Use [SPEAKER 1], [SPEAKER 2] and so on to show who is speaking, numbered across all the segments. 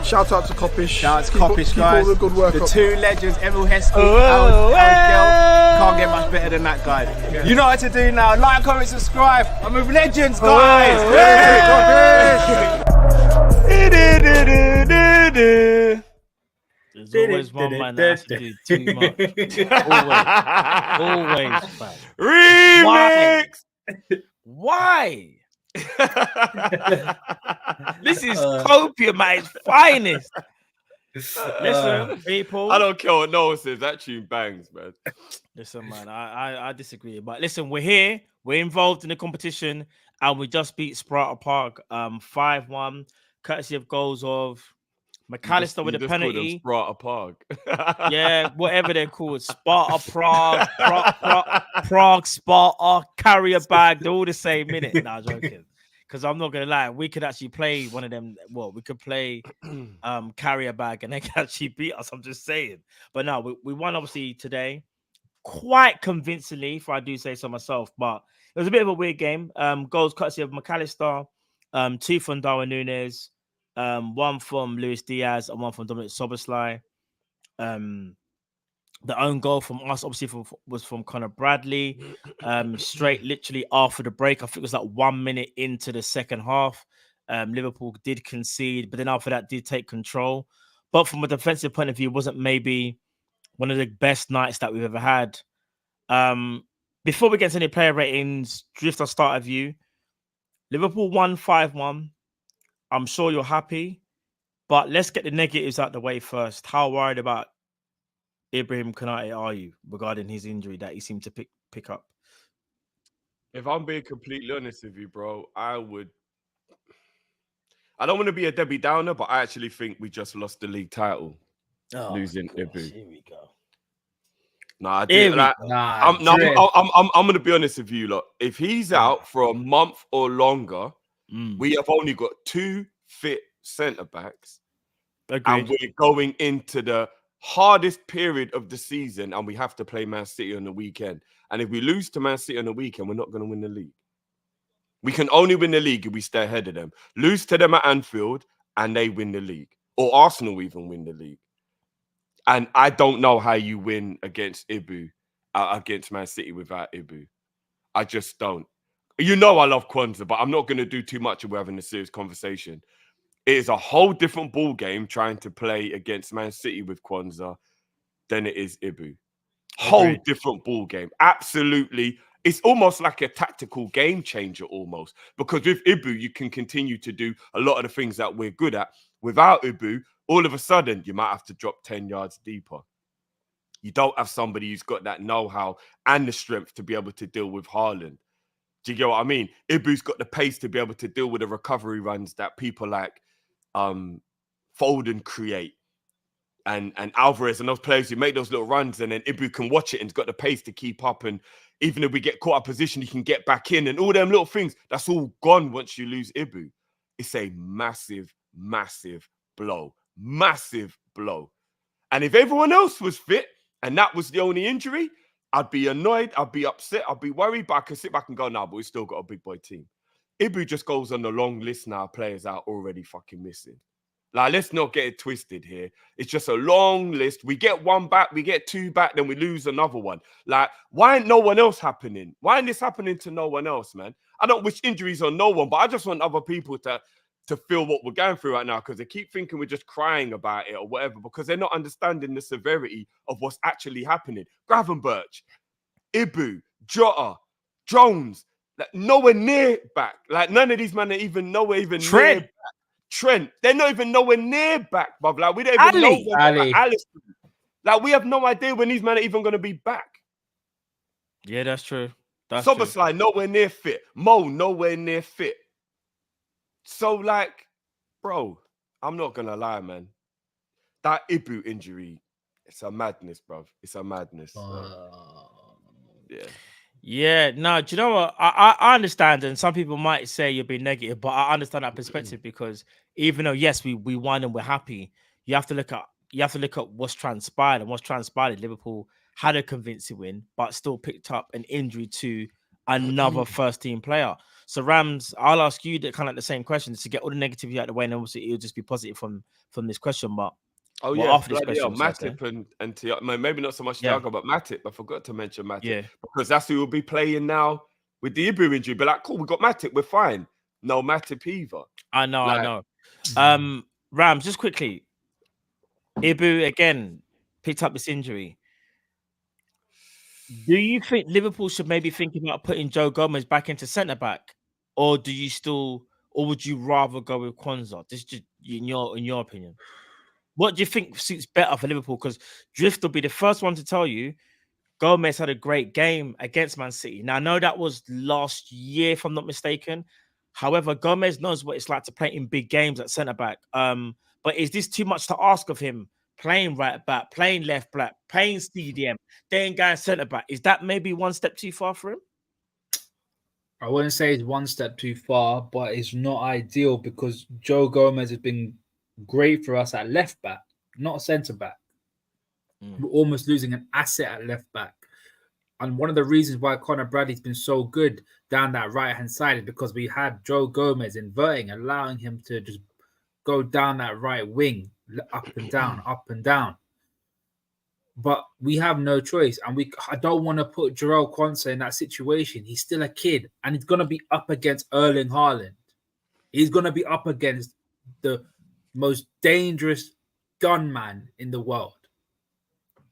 [SPEAKER 1] Shout out to Kopish.
[SPEAKER 2] Shout out to Kopish, guys.
[SPEAKER 1] All the good work
[SPEAKER 2] the
[SPEAKER 1] up.
[SPEAKER 2] two legends, Emil Heskey, can't get much better than that guy. Yeah. You know what to do now. Like, comment, subscribe. I'm with legends, guys.
[SPEAKER 3] There's always one man that has to do too much. Always, man.
[SPEAKER 4] Remix.
[SPEAKER 3] Why? This is Copium at its finest. Listen, people.
[SPEAKER 4] I don't care what no one says. That tune bangs, man.
[SPEAKER 3] Listen, man, I disagree. But listen, we're here. We're involved in the competition, and we just beat Sparta Prague 5-1, courtesy of goals of McAllister with a penalty.
[SPEAKER 4] Sparta Prague.
[SPEAKER 3] Yeah, whatever they're called. Sparta Prague, Prague, Sparta, carrier bag. They're all the same minute. Nah, joking. Because I'm not gonna lie, we could actually play one of them. Well, we could play carrier bag and they can actually beat us. I'm just saying. But no, we won obviously today, quite convincingly, if I do say so myself. But it was a bit of a weird game. Goals courtesy of McAllister, 2 from Darwin Núñez, 1 from Luis Diaz, and 1 from Dominic Szoboszlai. The own goal from us, obviously, was from Conor Bradley. Straight, literally after the break. I think it was like 1 minute into the second half. Liverpool did concede, but then after that, did take control. But from a defensive point of view, it wasn't maybe one of the best nights that we've ever had. Before we get to any player ratings, just a start of you. Liverpool won 5-1. I'm sure you're happy, but let's get the negatives out the way first. How worried about Ibrahim Konate are you regarding his injury that he seemed to pick up?
[SPEAKER 4] If I'm being completely honest with you, bro, I don't want to be a Debbie Downer, but I actually think we just lost the league title. Losing Ibu.
[SPEAKER 3] Here we go.
[SPEAKER 4] Nah, I do. Like, I'm going to be honest with you, lot. If he's out for a month or longer, we have only got 2 fit centre backs, and we're going into the hardest period of the season, and we have to play Man City on the weekend. And if we lose to Man City on the weekend, we're not going to win the league. We can only win the league if we stay ahead of them. Lose to them at Anfield, and they win the league, or Arsenal even win the league. And I don't know how you win against Ibu, against Man City without Ibu. I just don't. You know I love Kwanzaa, but I'm not going to do too much if we're having a serious conversation. It is a whole different ball game trying to play against Man City with Kwanzaa than it is Ibu. Whole different ball game. Absolutely. It's almost like a tactical game changer almost. Because with Ibu, you can continue to do a lot of the things that we're good at. Without Ibu, all of a sudden, you might have to drop 10 yards deeper. You don't have somebody who's got that know-how and the strength to be able to deal with Haaland. Do you get what I mean? Ibu's got the pace to be able to deal with the recovery runs that people like Foden create. And Alvarez and those players who make those little runs, and then Ibu can watch it and he's got the pace to keep up. And even if we get caught out of position, he can get back in and all them little things. That's all gone once you lose Ibu. It's a massive, massive blow. Massive blow. And if everyone else was fit and that was the only injury, I'd be annoyed, I'd be upset, I'd be worried, but I can sit back and go, nah, but we've still got a big boy team. Ibu just goes on the long list now, players are already fucking missing. Like, let's not get it twisted here. It's just a long list. We get 1 back, we get 2 back, then we lose another one. Like, why ain't no one else happening? Why ain't this happening to no one else, man? I don't wish injuries on no one, but I just want other people to feel what we're going through right now, because they keep thinking we're just crying about it or whatever, because they're not understanding the severity of what's actually happening. Gravenberch, Ibu, Jota, Jones, like nowhere near back. Like none of these men are even nowhere even near back. Trent, they're not even nowhere near back, bruv. Like we don't even know when Alisson. Like we have no idea when these men are even going to be back.
[SPEAKER 3] Yeah, that's true.
[SPEAKER 4] Szoboszlai nowhere near fit. Mo nowhere near fit. So, like, bro, I'm not going to lie, man. That Ibu injury, it's a madness, bro. It's a madness. Yeah.
[SPEAKER 3] Yeah, no, do you know what? I understand, and some people might say you're being negative, but I understand that perspective because even though, yes, we won and we're happy, you have to look at, you have to look at what's transpired, and what's transpired. Liverpool had a convincing win, but still picked up an injury to another first-team player. So Rams, I'll ask you kind of the same question to get all the negativity out of the way, and obviously it'll just be positive from this question. But after this question,
[SPEAKER 4] Matip and Thiago, maybe not so much Thiago, but Matip. I forgot to mention Matip because that's who will be playing now with the Ibu injury. But like, cool, we got Matip, we're fine. No Matip either.
[SPEAKER 3] I know. Rams, just quickly, Ibu again picked up this injury. Do you think Liverpool should maybe think about putting Joe Gomez back into centre back, or would you rather go with Kwanzaa? This is just in your opinion. What do you think suits better for Liverpool? Because Drift will be the first one to tell you Gomez had a great game against Man City. Now I know that was last year, if I'm not mistaken. However, Gomez knows what it's like to play in big games at centre back. But is this too much to ask of him? Playing right back, playing left back, playing CDM, then going centre back. Is that maybe one step too far for him?
[SPEAKER 5] I wouldn't say it's one step too far, but it's not ideal because Joe Gomez has been great for us at left back, not centre back. We're almost losing an asset at left back. And one of the reasons why Conor Bradley's been so good down that right-hand side is because we had Joe Gomez inverting, allowing him to just go down that right wing, up and down, up and down. But we have no choice. And I don't want to put Jarell Quansah in that situation. He's still a kid, and he's going to be up against Erling Haaland. He's going to be up against the most dangerous gunman in the world.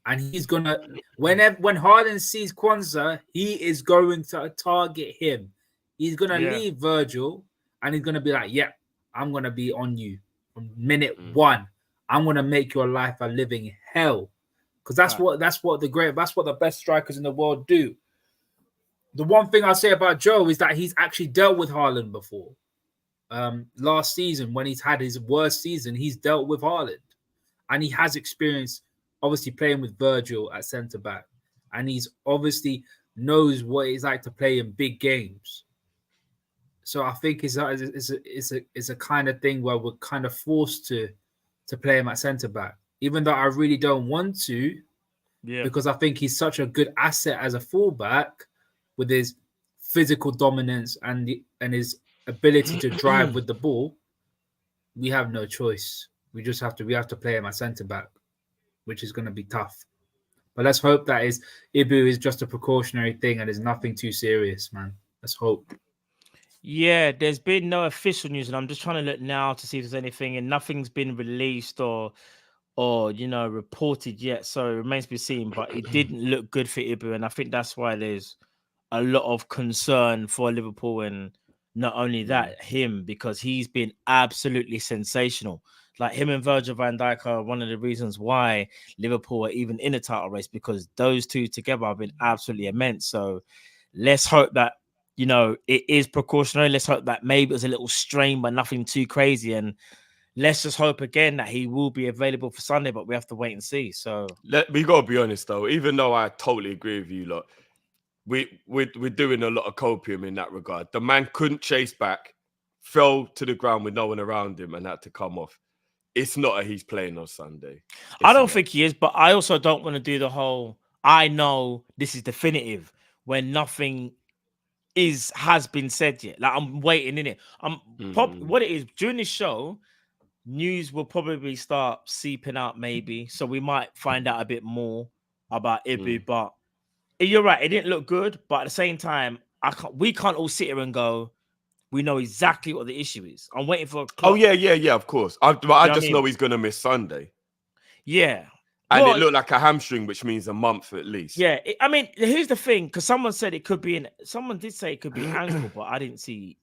[SPEAKER 5] And he's going to, when Haaland sees Quansah, he is going to target him. He's going to leave Virgil, and he's going to be like, yeah, I'm going to be on you from minute one. I'm going to make your life a living hell. Because that's what the best strikers in the world do. The one thing I say about Joe is that he's actually dealt with Haaland before. Last season, when he's had his worst season, he's dealt with Haaland. And he has experience, obviously, playing with Virgil at centre-back. And he's obviously knows what it's like to play in big games. So I think it's a kind of thing where we're kind of forced to play him at centre-back. Even though I really don't want to, because I think he's such a good asset as a fullback with his physical dominance and his ability to drive with the ball. We have no choice. We have to play him at centre back, which is going to be tough. But let's hope that Ibu is just a precautionary thing and is nothing too serious, man. Let's hope.
[SPEAKER 3] Yeah, there's been no official news, and I'm just trying to look now to see if there's anything, and nothing's been released or reported yet, so it remains to be seen. But it didn't look good for Ibu, and I think that's why there's a lot of concern for Liverpool, and not only that, him, because he's been absolutely sensational. Like him and Virgil van Dijk are one of the reasons why Liverpool are even in a title race, because those two together have been absolutely immense. So let's hope that it is precautionary. Let's hope that maybe it's a little strain, but nothing too crazy, and let's just hope again that he will be available for Sunday, but we have to wait and see. So
[SPEAKER 4] we gotta be honest though. Even though I totally agree with you, lot, we're doing a lot of copium in that regard. The man couldn't chase back, fell to the ground with no one around him, and had to come off. It's not he's playing on Sunday.
[SPEAKER 3] I don't think he is, but I also don't want to do the whole I know this is definitive when nothing has been said yet. Like I'm waiting in it. What it is during this show. News will probably start seeping out, maybe. So we might find out a bit more about Ibu. But you're right, it didn't look good. But at the same time, we can't all sit here and go, we know exactly what the issue is. I'm waiting for a clock.
[SPEAKER 4] Oh, yeah, of course. I just know he's going to miss Sunday.
[SPEAKER 3] Yeah.
[SPEAKER 4] And it looked like a hamstring, which means a month at least.
[SPEAKER 3] Yeah, here's the thing, because someone said it could be someone did say it could be ankle, but I didn't see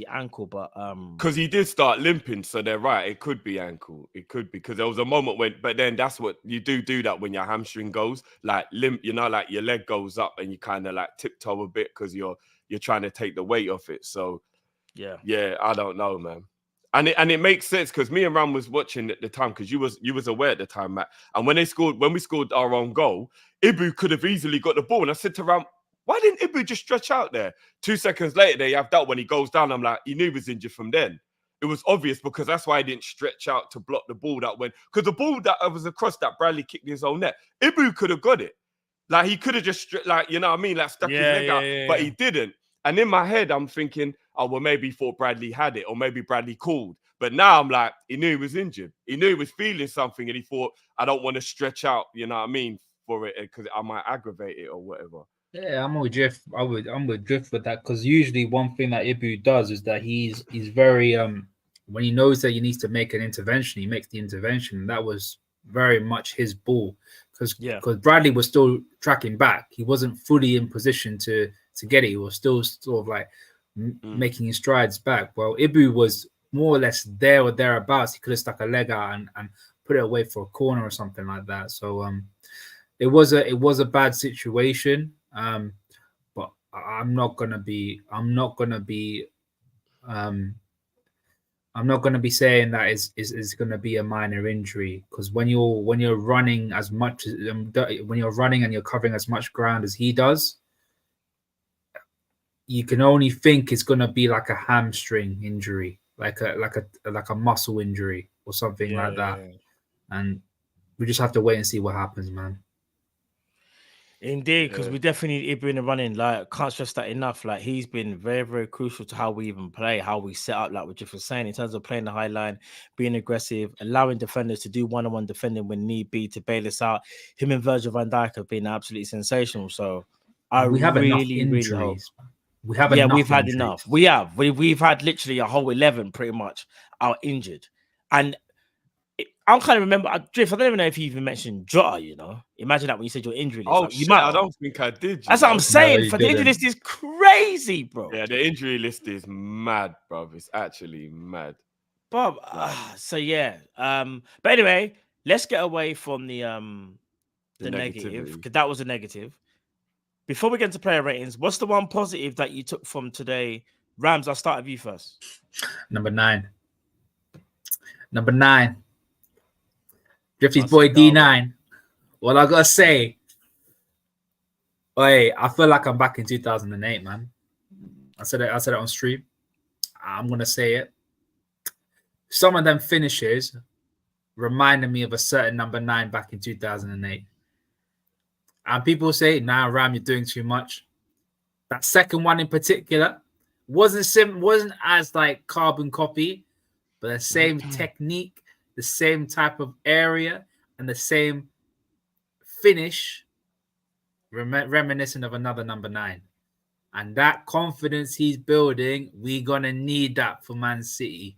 [SPEAKER 3] ankle, but
[SPEAKER 4] because he did start limping, so they're right. It could be ankle. It could be because there was a moment but then that's what you do that when your hamstring goes like limp. Like your leg goes up and you kind of like tiptoe a bit because you're trying to take the weight off it. So yeah, I don't know, man. And it makes sense because me and Ram was watching at the time because you was aware at the time, Matt. And when we scored our own goal, Ibu could have easily got the ball. And I said to Ram, why didn't Ibu just stretch out there? 2 seconds later, they have that when he goes down. I'm like, he knew he was injured from then. it was obvious because that's why he didn't stretch out to block the ball that went. Because the ball that was across that Bradley kicked in his own net, Ibu could have got it. Like, he could have just, like, you know what I mean? Like, stuck his leg out, but he didn't. And in my head, I'm thinking, oh, well, maybe he thought Bradley had it, or maybe Bradley called. But now I'm like, he knew he was injured. He knew he was feeling something, and he thought, I don't want to stretch out, you know what I mean, for it, because I might aggravate it or whatever.
[SPEAKER 5] Yeah, I'm with Drift. I'm with Drift with that, because usually one thing that Ibu does is that he's very when he knows that he needs to make an intervention, he makes the intervention. That was very much his ball, because Bradley was still tracking back. He wasn't fully in position to get it. He was still sort of like making his strides back. Well, Ibu was more or less there or thereabouts. He could have stuck a leg out and put it away for a corner or something like that. So it was a bad situation. But I'm not gonna be saying that is gonna be a minor injury, because when you're running as much as when you're running and you're covering as much ground as he does, you can only think it's gonna be like a hamstring injury, like a muscle injury or something like that. And we just have to wait and see what happens, man.
[SPEAKER 3] Indeed, because we definitely need Ibu in the running. Like, can't stress that enough. Like, he's been very, very crucial to how we even play, how we set up, like what Jeff was saying, in terms of playing the high line, being aggressive, allowing defenders to do one-on-one defending when need be to bail us out. Him and Virgil van Dijk have been absolutely sensational. So
[SPEAKER 5] we have enough injuries. We have enough.
[SPEAKER 3] We've had
[SPEAKER 5] injuries.
[SPEAKER 3] enough. We have. We've had literally a whole 11 pretty much out injured. And I'm kind of remember, Drift, I don't even know if you even mentioned Jota, you know. Imagine that when you said your injury list.
[SPEAKER 4] Oh,
[SPEAKER 3] like,
[SPEAKER 4] shit, I don't think I did.
[SPEAKER 3] That's what I'm saying. The injury list is crazy, bro.
[SPEAKER 4] Yeah, the injury list is mad, bro. It's actually mad.
[SPEAKER 3] Bob, so yeah. But anyway, let's get away from the negative, because that was a negative. Before we get into player ratings, what's the one positive that you took from today? Rams, I'll start with you first.
[SPEAKER 5] Number 9. Drifty's boy D9. What I gotta say, I feel like I'm back in 2008, man. I said it on stream. I'm gonna say it. Some of them finishes reminded me of a certain number 9 back in 2008. And people say, "Nah, Ram, you're doing too much." That second one in particular wasn't as like carbon copy, but the same technique, the same type of area, and the same finish, reminiscent of another number 9. And that confidence he's building, we're gonna need that for Man City.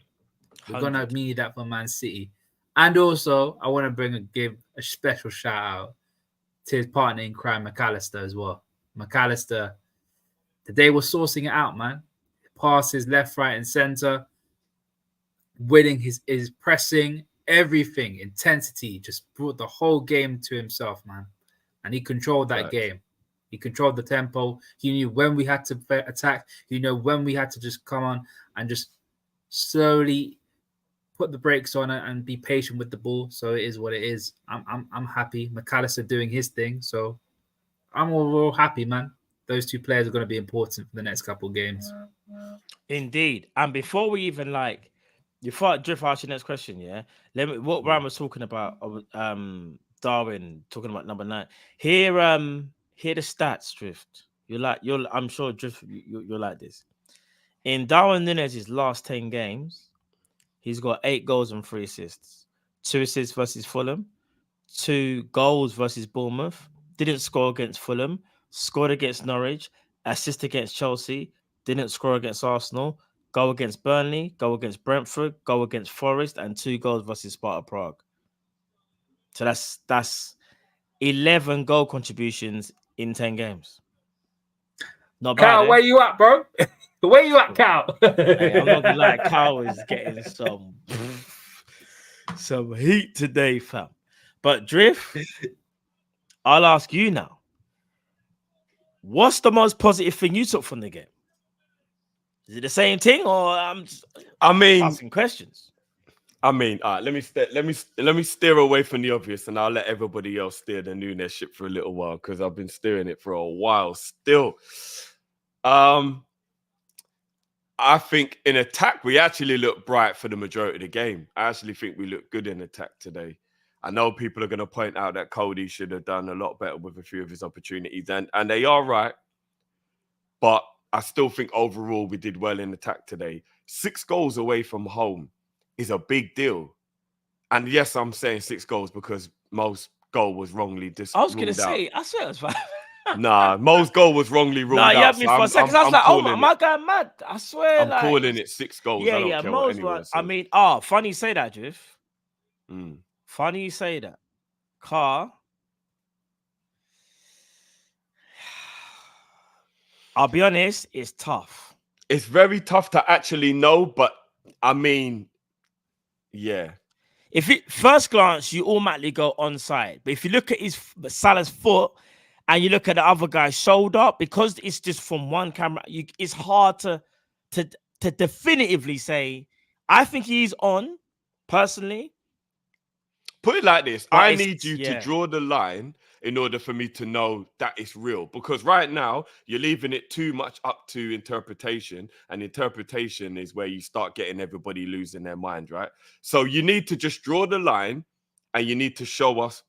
[SPEAKER 5] We're gonna need that for Man City. And also, I want to give a special shout out to his partner in crime, McAllister, as well. McAllister, today was sourcing it out, man. Passes left, right, and center, winning his pressing, everything, intensity, just brought the whole game to himself, man. And he controlled that game. He controlled the tempo. He knew when we had to attack. He knew when we had to just come on and just slowly put the brakes on it and be patient with the ball. So it is what it is. I'm happy. McAllister doing his thing. So I'm all happy, man. Those two players are going to be important for the next couple of games.
[SPEAKER 3] Indeed. And before we even Drift ask your next question, yeah? What Ryan was talking about, Darwin talking about number 9. Hear the stats, Drift. I'm sure Drift you'll like this. In Darwin Núñez's last 10 games, he's got 8 goals and 3 assists. 2 assists versus Fulham, 2 goals versus Bournemouth, didn't score against Fulham, scored against Norwich, assist against Chelsea, didn't score against Arsenal, goal against Burnley, goal against Brentford, goal against Forest, and 2 goals versus Sparta Prague. So that's 11 goal contributions in 10 games. Not bad.
[SPEAKER 5] Cal, where you at, bro? Where you at, Cal?
[SPEAKER 3] Hey, I'm not gonna lie, Cal is getting some heat today, fam. But Drift, I'll ask you now. What's the most positive thing you took from the game? Is it the same thing, or I'm just asking questions?
[SPEAKER 4] Let me steer away from the obvious, and I'll let everybody else steer the Núñez ship for a little while, because I've been steering it for a while still. I think in attack, we actually look bright for the majority of the game. I actually think we look good in attack today. I know people are going to point out that Cody should have done a lot better with a few of his opportunities, and they are right. But I still think overall we did well in attack today. 6 goals away from home is a big deal. And yes, I'm saying 6 goals because Mo's goal was wrongly
[SPEAKER 3] I was going to say, I swear it was fine.
[SPEAKER 4] Nah, Mo's goal was wrongly ruled out.
[SPEAKER 3] Nah, you had me for a second. I was like, oh, am I going mad? I swear.
[SPEAKER 4] I'm calling it 6 goals.
[SPEAKER 3] Yeah,
[SPEAKER 4] I don't care what anyone says.
[SPEAKER 3] I mean, funny you say that, Jiff. Funny you say that. Car. I'll be honest, it's tough.
[SPEAKER 4] It's very tough to actually know, but I mean, yeah.
[SPEAKER 3] If it first glance, you automatically go onside. But if you look at Salah's foot and you look at the other guy's shoulder, because it's just from one camera, it's hard to definitively say. I think he's on, personally.
[SPEAKER 4] Put it like this. I need you to draw the line in order for me to know that it's real. Because right now, you're leaving it too much up to interpretation. And interpretation is where you start getting everybody losing their mind, right? So you need to just draw the line and you need to show us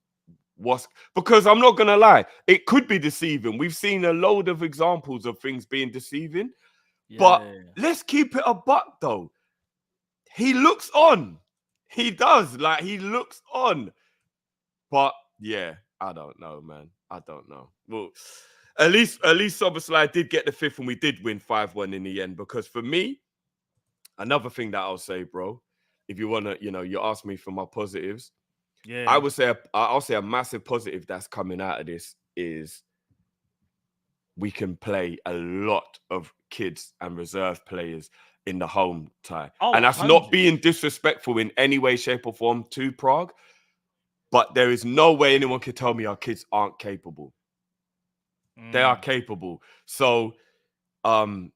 [SPEAKER 4] what's... Because I'm not going to lie, it could be deceiving. We've seen a load of examples of things being deceiving. Yeah. But let's keep it a buck, though. He looks on. He does. Like, he looks on. But, yeah, I don't know, man. I don't know. Well, at least Soboslai did get the 5th and we did win 5-1 in the end. Because for me, another thing that I'll say, bro, if you want to, you ask me for my positives. Yeah. I'll say a massive positive that's coming out of this is we can play a lot of kids and reserve players in the home tie. And that's 100. Not being disrespectful in any way, shape or form to Prague. But there is no way anyone can tell me our kids aren't capable. They are capable. So Dan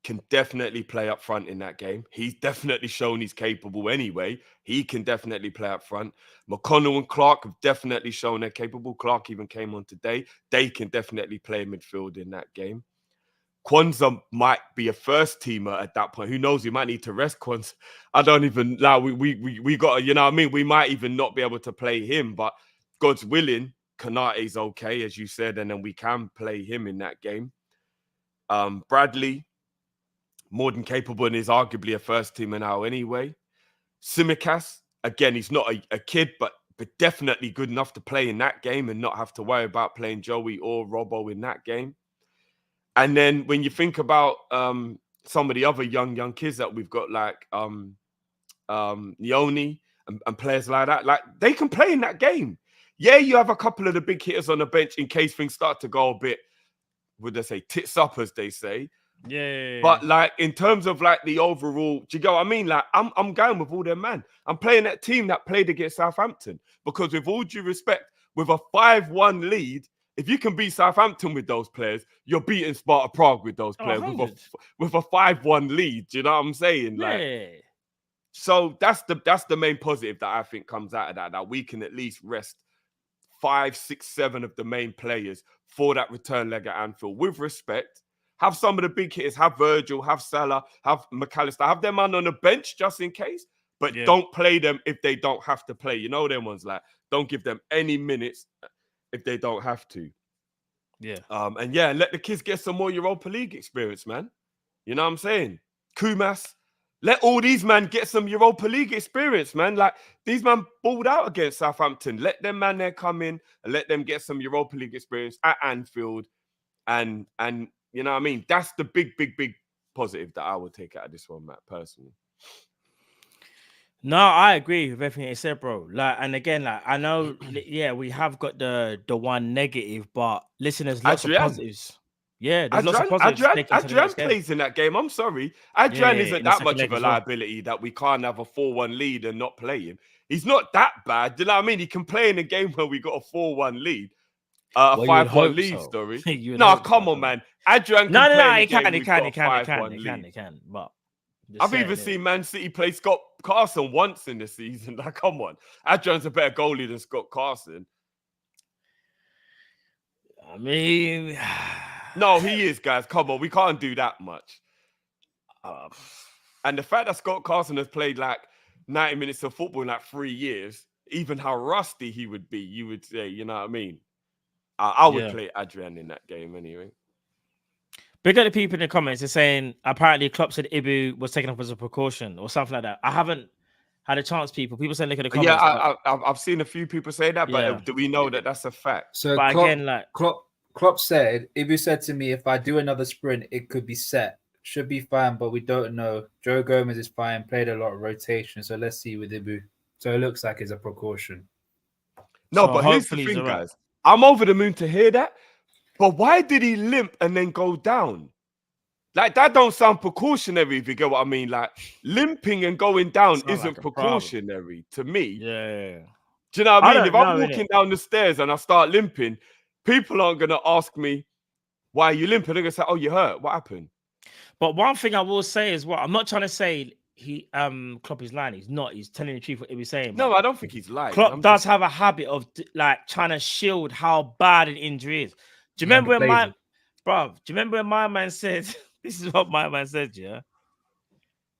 [SPEAKER 4] can definitely play up front in that game. He's definitely shown he's capable anyway. He can definitely play up front. McConnell and Clark have definitely shown they're capable. Clark even came on today. They can definitely play midfield in that game. Kwanzaa might be a first teamer at that point. Who knows? We might need to rest Kwanzaa. I don't even know. We got, you know what I mean? We might even not be able to play him, but God's willing, Kanate's okay, as you said, and then we can play him in that game. Bradley, more than capable and is arguably a first teamer now anyway. Tsimikas, again, he's not a kid, but definitely good enough to play in that game and not have to worry about playing Joey or Robbo in that game. And then when you think about some of the other young kids that we've got, like Leone and players like that, like they can play in that game. Yeah, you have a couple of the big hitters on the bench in case things start to go a bit, would they say, tits up, as they say. Yeah. But like in terms of like the overall, do you get what I mean? Like I'm going with all them, man. I'm playing that team that played against Southampton because with all due respect, with a 5-1 lead, if you can beat Southampton with those players, you're beating Sparta Prague with those players with a 5-1 lead. Do you know what I'm saying? Like, so that's the main positive that I think comes out of that we can at least rest 5, 6, 7 of the main players for that return leg at Anfield with respect. Have some of the big hitters, have Virgil, have Salah, have McAllister, have them on the bench just in case, but don't play them if they don't have to play. You know them ones, like, don't give them any minutes if they don't have to. Yeah. And let the kids get some more Europa League experience, man. You know what I'm saying? Kumas, let all these men get some Europa League experience, man. Like, these men balled out against Southampton. Let them man there come in and let them get some Europa League experience at Anfield. And you know what I mean? That's the big positive that I would take out of this one, Matt, personally.
[SPEAKER 3] No, I agree with everything you said, bro. Like, and again, like, I know, we have got the one negative, but listen, there's lots of positives. Yeah, there's lots of positives.
[SPEAKER 4] Adrian plays in that game. I'm sorry. Adrian isn't that much of a liability that we can't have a 4-1 lead and not play him. He's not that bad. Do you know what I mean? He can play in a game where we got a 4-1 lead. A 5-1 lead story. No, come on, man. Adrian can play.
[SPEAKER 3] He can. But
[SPEAKER 4] I've even seen Man City play Scott Carson once in the season. Like, come on. Adrian's a better goalie than Scott Carson.
[SPEAKER 3] I mean,
[SPEAKER 4] No, he is, guys. Come on, we can't do that much. And the fact that Scott Carson has played like 90 minutes of football in like 3 years, even how rusty he would be, you would say, you know what I mean? I would play Adrian in that game anyway.
[SPEAKER 3] Big up the people in the comments. They're saying apparently Klopp said Ibu was taken off as a precaution or something like that. I haven't had a chance, people. People saying look at the comments.
[SPEAKER 4] Yeah, I've seen a few people say that, but do we know that that's a fact?
[SPEAKER 5] So
[SPEAKER 3] but
[SPEAKER 5] Klopp,
[SPEAKER 3] again, like
[SPEAKER 5] Klopp said, Ibu said to me, if I do another sprint, it could be set. Should be fine, but we don't know. Joe Gomez is fine, played a lot of rotation, so let's see with Ibu. So it looks like it's a precaution.
[SPEAKER 4] No, but here's the thing, guys. I'm over the moon to hear that. But why did he limp and then go down? Like, that don't sound precautionary, if you get what I mean. Like, limping and going down isn't like precautionary to me.
[SPEAKER 3] Yeah.
[SPEAKER 4] Do you know what I mean? If I'm walking down the stairs and I start limping, people aren't going to ask me, why are you limping? They're going to say, oh, you hurt. What happened?
[SPEAKER 3] But one thing I will say is I'm not trying to say Klopp is lying. He's not. He's telling the truth what he was saying.
[SPEAKER 4] No, I don't think he's lying.
[SPEAKER 3] Klopp does have a habit of like trying to shield how bad an injury is. Do you remember when my man said, this is what my man said, yeah?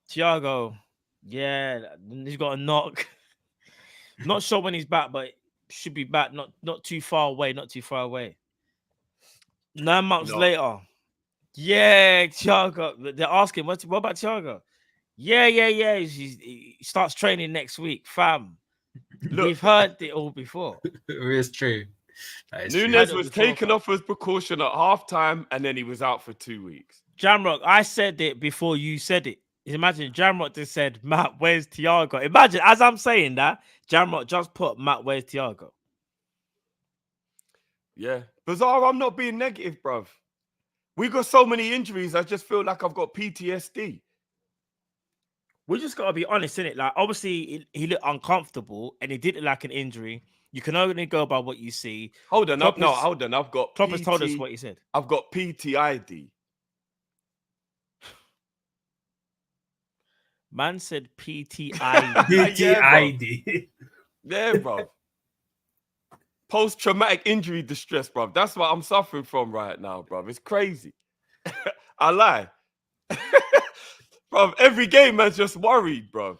[SPEAKER 3] Thiago, he's got a knock. Not sure when he's back, but should be back. Not too far away. 9 months later. Yeah, Thiago. They're asking, what about Thiago? Yeah. He starts training next week, fam. Look, we've heard it all before.
[SPEAKER 5] It's true.
[SPEAKER 4] Nunes was taken off as precaution at halftime, and then he was out for 2 weeks.
[SPEAKER 3] Jamrock, I said it before you said it. Imagine Jamrock just said, Matt, where's Thiago? Imagine, as I'm saying that, Jamrock just put, Matt, where's Thiago?
[SPEAKER 4] Yeah. Bizarre, I'm not being negative, bruv. We got so many injuries, I just feel like I've got PTSD.
[SPEAKER 3] We just got to be honest, innit? Like, obviously, he looked uncomfortable, and he did look like an injury. You can only go by what you see.
[SPEAKER 4] Hold on. I've got
[SPEAKER 3] Klopp has told us what he said.
[SPEAKER 4] I've got PTID.
[SPEAKER 3] Man said PTID.
[SPEAKER 5] PTID.
[SPEAKER 4] Yeah, bro. Post-traumatic injury distress, bro. That's what I'm suffering from right now, bro. It's crazy. I lie. Bro, every game, man's just worried, bro.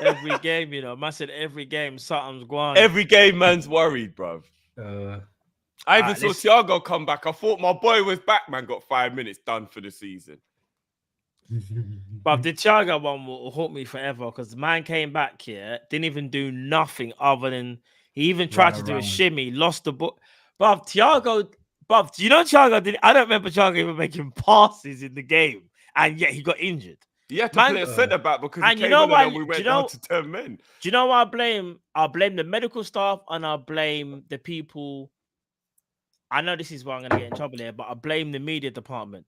[SPEAKER 3] Every game, man said every game, something's going.
[SPEAKER 4] Every game, man's worried, bro. I even saw Thiago come back. I thought my boy was back, man. Got 5 minutes done for the season.
[SPEAKER 3] But the Thiago one will haunt me forever because the man came back here, didn't even do nothing other than he even tried to do a shimmy, lost the ball. But Thiago, do you know Thiago did? I don't remember Thiago even making passes in the game, and yet he got injured.
[SPEAKER 4] He had to play a centre back because he came on and we went down to 10 men.
[SPEAKER 3] Do you know what I blame? I blame the medical staff and I blame the people. I know this is why I'm going to get in trouble here, but I blame the media department.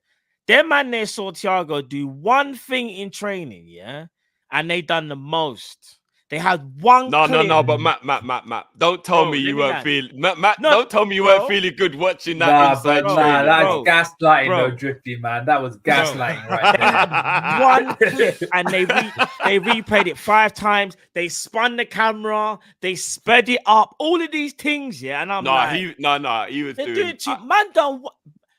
[SPEAKER 3] Their man there saw Thiago do one thing in training, yeah? And they done the most. They had one.
[SPEAKER 4] No, but Matt. Don't tell me you weren't feeling. Matt, don't tell me you weren't feeling good watching that inside training.
[SPEAKER 5] That's gaslighting, no Drifty, man. That was gaslighting right there.
[SPEAKER 3] One clip, and they replayed it 5 times. They spun the camera. They sped it up. All of these things, yeah. And I'm
[SPEAKER 4] he was doing.
[SPEAKER 3] Man done.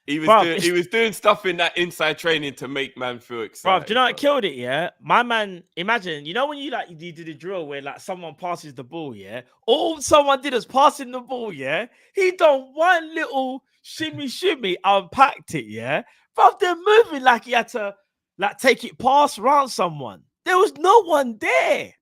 [SPEAKER 4] He was doing stuff in that inside training to make man feel excited.
[SPEAKER 3] Bro, do you know what killed it, yeah? My man, imagine, when you did a drill where like someone passes the ball, yeah? All someone did was passing the ball, yeah? He done one little shimmy, unpacked it, yeah? Bro, they're moving like he had to like take it past around someone. There was no one there.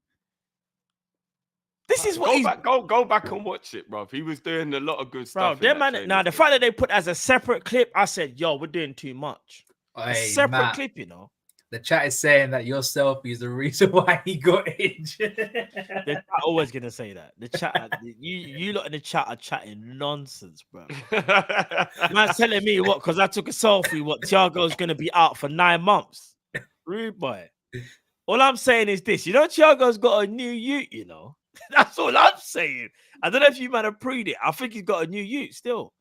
[SPEAKER 3] This is what
[SPEAKER 4] go back and watch it, bro. He was doing a lot of good stuff.
[SPEAKER 3] Bro, the fact that they put as a separate clip, I said, yo, we're doing too much. Separate clip,
[SPEAKER 5] The chat is saying that your selfie is the reason why he got injured.
[SPEAKER 3] They're always gonna say that. The chat, you lot in the chat are chatting nonsense, bro. Man's telling me what? Because I took a selfie. What Thiago's gonna be out for 9 months? Rude boy. All I'm saying is this. Thiago's got a new ute. That's all I'm saying. I don't know if you might have proved it. I think he's got a new ute still.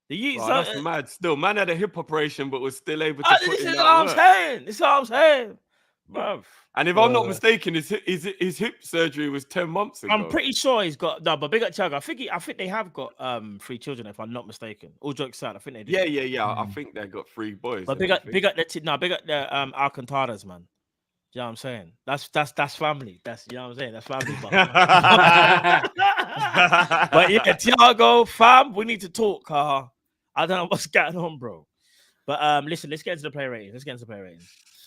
[SPEAKER 3] The ute.
[SPEAKER 4] That's mad. Still, man had a hip operation, but was still able to put in that work.
[SPEAKER 3] This is what I'm saying. Bruv.
[SPEAKER 4] And if I'm not mistaken, his hip surgery was 10 months ago.
[SPEAKER 3] I'm pretty sure he's got but big up Chug. I think they have got 3 children, if I'm not mistaken. All jokes aside, I think they do.
[SPEAKER 4] Yeah. I think they got 3 boys.
[SPEAKER 3] But big up the Alcantaras, man. You know what I'm saying? That's family. That's, you know what I'm saying? That's family. But yeah, Thiago, fam, we need to talk. I don't know what's going on, bro. But listen, let's get into the player ratings.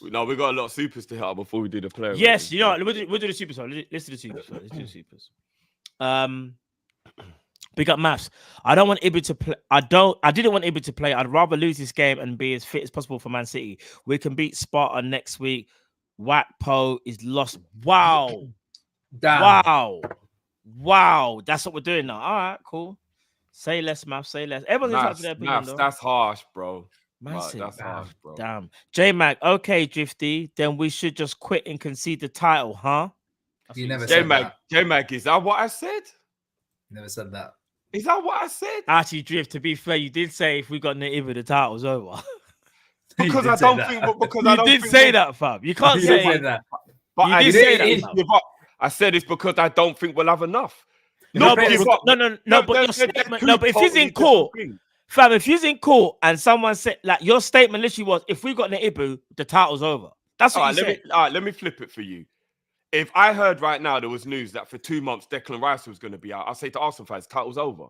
[SPEAKER 4] No, we got a lot of supers to hit up before we do the player.
[SPEAKER 3] Yes,
[SPEAKER 4] ratings.
[SPEAKER 3] you know, we'll do the supers. Let's do the supers. Big up Maths. I don't want Ibu to play. I didn't want Ibu to play. I'd rather lose this game and be as fit as possible for Man City. We can beat Sparta next week. Wakpo is lost. Wow.
[SPEAKER 5] Damn.
[SPEAKER 3] Wow. That's what we're doing now. All right, cool. Say less, Maths. Say less. Everyone's entitled to their opinion, though.
[SPEAKER 4] That's harsh, bro.
[SPEAKER 3] That's harsh, bro. Damn. J-Mac, okay, Drifty. Then we should just quit and concede the title, huh?
[SPEAKER 5] You never said that.
[SPEAKER 4] J-Mac, is that what I said?
[SPEAKER 5] Never said that.
[SPEAKER 4] Is that what I said?
[SPEAKER 3] Actually, Drift, to be fair, you did say if we got Nativa, the title's over.
[SPEAKER 4] Because I don't think... Because
[SPEAKER 3] you did say that, fam. You can't say
[SPEAKER 5] that.
[SPEAKER 4] But
[SPEAKER 3] I did say that.
[SPEAKER 4] Give up. I said it's because I don't think we'll have enough.
[SPEAKER 3] No, but if he's in court... Fam, if he's in court and someone said, like, your statement literally was, if we got Ibu, the title's over. That's what you said.
[SPEAKER 4] All right, let me flip it for you. If I heard right now there was news that for 2 months Declan Rice was going to be out, I'll say to Arsenal fans, title's over.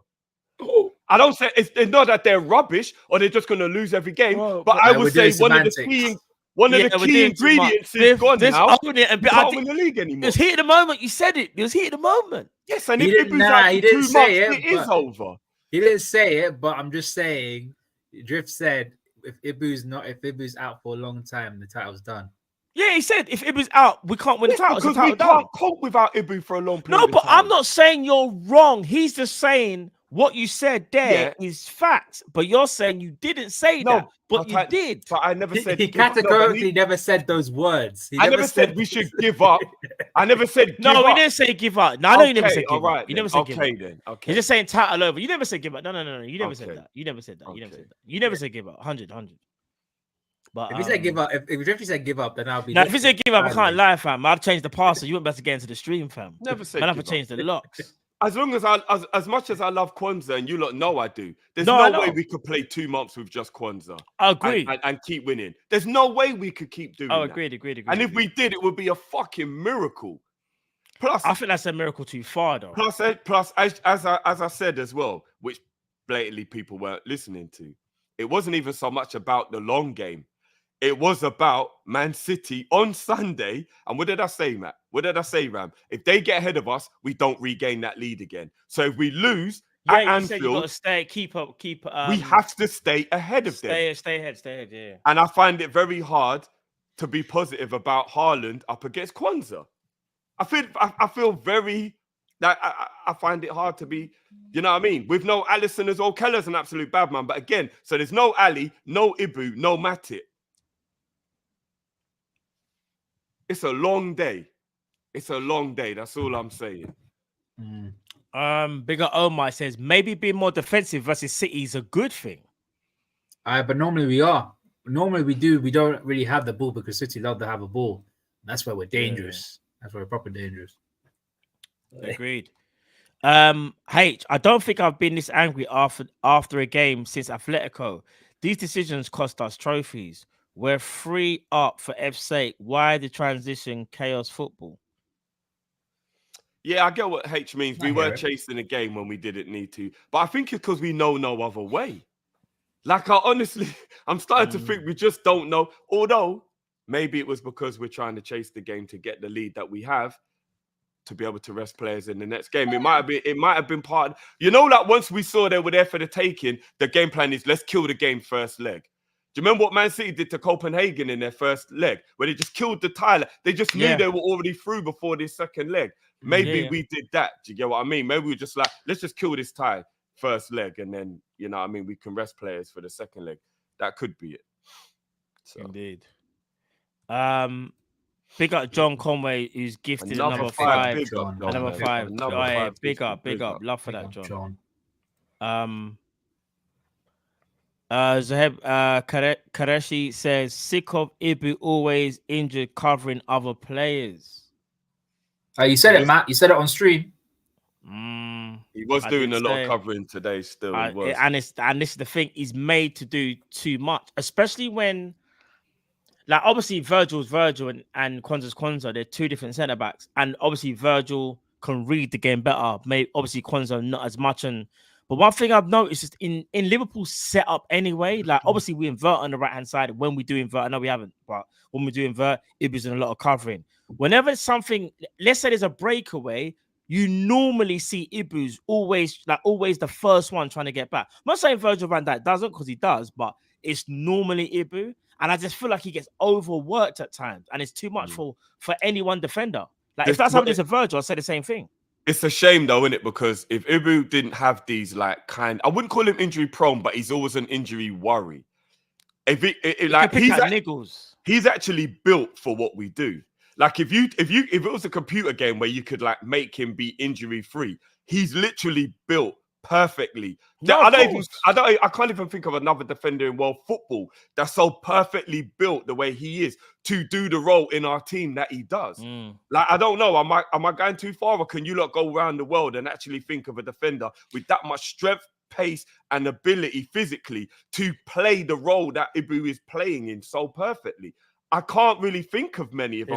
[SPEAKER 4] I don't say it's not that they're rubbish or they're just going to lose every game, but I would say one of the key ingredients is gone now.
[SPEAKER 3] Can't
[SPEAKER 4] win the league anymore.
[SPEAKER 3] It was heat of the moment. You said it. It was heat of the moment.
[SPEAKER 4] Yes, and if Ibu's out for 2 months, it is over.
[SPEAKER 5] He didn't say it, but I'm just saying. Drift said if Ibu's out for a long time, the title's done.
[SPEAKER 3] Yeah, he said if Ibu's out, we can't win the title.
[SPEAKER 4] Because we can't cope without Ibu for a long period.
[SPEAKER 3] No, but I'm not saying you're wrong. He's just saying what you said there is facts. But you're saying you didn't say that, but you did.
[SPEAKER 4] But I never said
[SPEAKER 5] he categorically never said those words.
[SPEAKER 4] I never said we should give up. I never said give up.
[SPEAKER 3] We didn't say give up. No, I know you never said give
[SPEAKER 4] up.
[SPEAKER 3] You never said give up.
[SPEAKER 4] Then. Okay.
[SPEAKER 3] You're just saying title over. You never said give up. No. You never said that. You never said that. You never said give up. 100. But
[SPEAKER 5] if he said give up, if Jeffrey said give up, then I'll be.
[SPEAKER 3] Now, if he said give up, I can't lie, fam. I'd change the password. You wouldn't be able to get into the stream, fam.
[SPEAKER 4] Never said.
[SPEAKER 3] I'd have to change the locks.
[SPEAKER 4] As long as much as I love Kwanzaa, and you lot know I do, there's no way we could play 2 months with just Kwanzaa.
[SPEAKER 3] I agree.
[SPEAKER 4] And keep winning. There's no way we could keep doing that.
[SPEAKER 3] Agreed.
[SPEAKER 4] And if we did, it would be a fucking miracle. Plus,
[SPEAKER 3] I think that's a miracle too far, though.
[SPEAKER 4] Plus, as I said as well, which blatantly people weren't listening to, it wasn't even so much about the long game. It was about Man City on Sunday. And what did I say, Matt? What did I say, Ram? If they get ahead of us, we don't regain that lead again. So if we lose at Anfield,
[SPEAKER 3] you gotta stay, keep.
[SPEAKER 4] We have to stay ahead of them.
[SPEAKER 3] Stay ahead, yeah.
[SPEAKER 4] And I find it very hard to be positive about Haaland up against Kwanzaa. I feel very that I find it hard to be, you know what I mean? With no Alisson as well. Keller's an absolute bad man. But again, so there's no Ali, no Ibu, no Matip. It's a long day. That's all I'm saying.
[SPEAKER 3] Bigger Omar says maybe being more defensive versus City is a good thing.
[SPEAKER 5] But normally we are. Normally we do. We don't really have the ball because City love to have a ball. That's why we're dangerous. That's why we're proper dangerous.
[SPEAKER 3] Agreed. H, I don't think I've been this angry after a game since Atletico. These decisions cost us trophies. We're 3 up for F's sake. Why the transition chaos football?
[SPEAKER 4] Yeah, I get what H means. We were chasing a game when we didn't need to. But I think it's because we know no other way. Like, I'm starting to think we just don't know. Although, maybe it was because we're trying to chase the game to get the lead that we have to be able to rest players in the next game. It might have been part... You know, like, once we saw they were there for the taking, the game plan is let's kill the game first leg. Do you remember what Man City did to Copenhagen in their first leg? Where they just killed the Tyler. They just knew they were already through before this second leg. Maybe we did that. Do you get what I mean? Maybe we were just like, let's just kill this tie first leg. And then, you know what I mean? We can rest players for the second leg. That could be it. So.
[SPEAKER 3] Indeed. Big up John Conway, who's gifted another 5.
[SPEAKER 4] Big up,
[SPEAKER 3] another 5.
[SPEAKER 4] Another 5.
[SPEAKER 3] Big up. Love for that, John. Zaheb Kareshi says, sick of Ibu always injured covering other players.
[SPEAKER 5] You said it, Matt. You said it on stream.
[SPEAKER 4] He was doing a lot of covering today still.
[SPEAKER 3] And this is the thing. He's made to do too much, especially when, like, obviously Virgil's Virgil and Kwanzaa's Kwanzaa. They're two different centre-backs. And obviously Virgil can read the game better. Obviously Kwanzaa not as much. But one thing I've noticed is in Liverpool's setup anyway, like obviously we invert on the right-hand side. When we do invert, I know we haven't, but when we do invert, Ibu's in a lot of covering. Whenever it's something, let's say there's a breakaway, you normally see Ibu's always the first one trying to get back. I'm not saying Virgil van Dijk doesn't, because he does, but it's normally Ibu. And I just feel like he gets overworked at times, and it's too much for any one defender. Like, if that's happening to Virgil, I'll say the same thing.
[SPEAKER 4] It's a shame though, isn't it? Because if Ibu didn't have these I wouldn't call him injury prone, but he's always an injury worry. He's actually built for what we do. Like if it was a computer game where you could like make him be injury free, he's literally built perfectly. I can't even think of another defender in world football that's so perfectly built the way he is to do the role in our team that he does. Like, I don't know, am I going too far, or can you lot go around the world and actually think of a defender with that much strength, pace, and ability physically to play the role that Ibu is playing in so perfectly? I can't really think of many. Maybe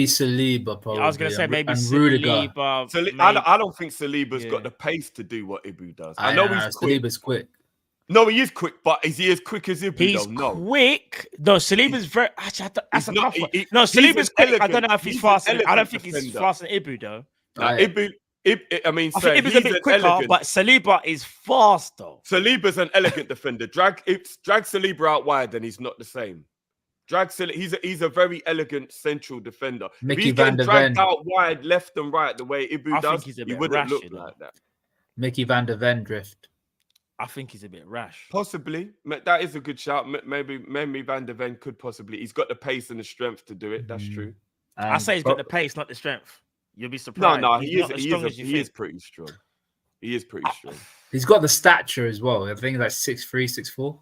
[SPEAKER 5] Saliba. Probably.
[SPEAKER 3] I was going to say maybe
[SPEAKER 5] Saliba.
[SPEAKER 4] I don't think Saliba's got the pace to do what Ibu does. I know he's quick.
[SPEAKER 5] Saliba's quick.
[SPEAKER 4] No, he is quick, but is he as quick as Ibu?
[SPEAKER 3] He's quick. No, Saliba's very. Actually, that's a tough one. No, Saliba's quick. I don't know if he's fast. I don't think he's faster than Ibu though.
[SPEAKER 4] Ibu. I think
[SPEAKER 3] Ibu's a bit quicker, but Saliba is faster.
[SPEAKER 4] Saliba's an elegant defender. Drag Saliba out wide, and he's not the same. He's a very elegant central defender. If he's getting dragged out wide, left and right, the way Ibu does, he wouldn't look like that.
[SPEAKER 5] Mickey van der Ven drift.
[SPEAKER 3] I think he's a bit rash.
[SPEAKER 4] Possibly. That is a good shout. Maybe Van der Ven could possibly. He's got the pace and the strength to do it. That's true.
[SPEAKER 3] I say he's got the pace, not the strength. You'll be surprised.
[SPEAKER 4] No, he is pretty strong. He is pretty strong.
[SPEAKER 5] He's got the stature as well. I think like 6'3", 6'4".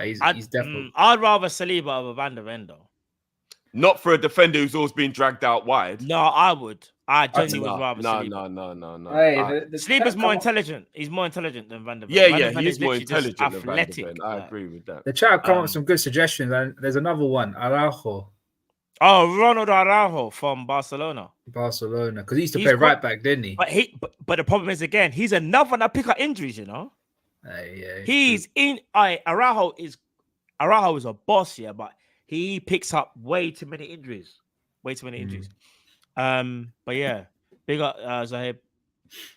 [SPEAKER 5] He's definitely.
[SPEAKER 3] I'd rather Saliba over Van der Ven though.
[SPEAKER 4] Not for a defender who's always been dragged out wide.
[SPEAKER 3] No, I would. I genuinely would rather Saliba.
[SPEAKER 4] No.
[SPEAKER 5] Hey,
[SPEAKER 3] Saliba's more intelligent. He's more intelligent than Van der Ven.
[SPEAKER 4] Yeah, he is more intelligent than Van der Ven. I agree with that.
[SPEAKER 5] The chat come up with some good suggestions, and there's another one, Araujo.
[SPEAKER 3] Oh, Ronald Araujo from Barcelona.
[SPEAKER 5] Because he used to play right back, didn't he?
[SPEAKER 3] But the problem is, again, he's another one that pick up injuries, you know? He's in. Araujo is a boss, yeah, but he picks up way too many injuries. But yeah, big up Zahib.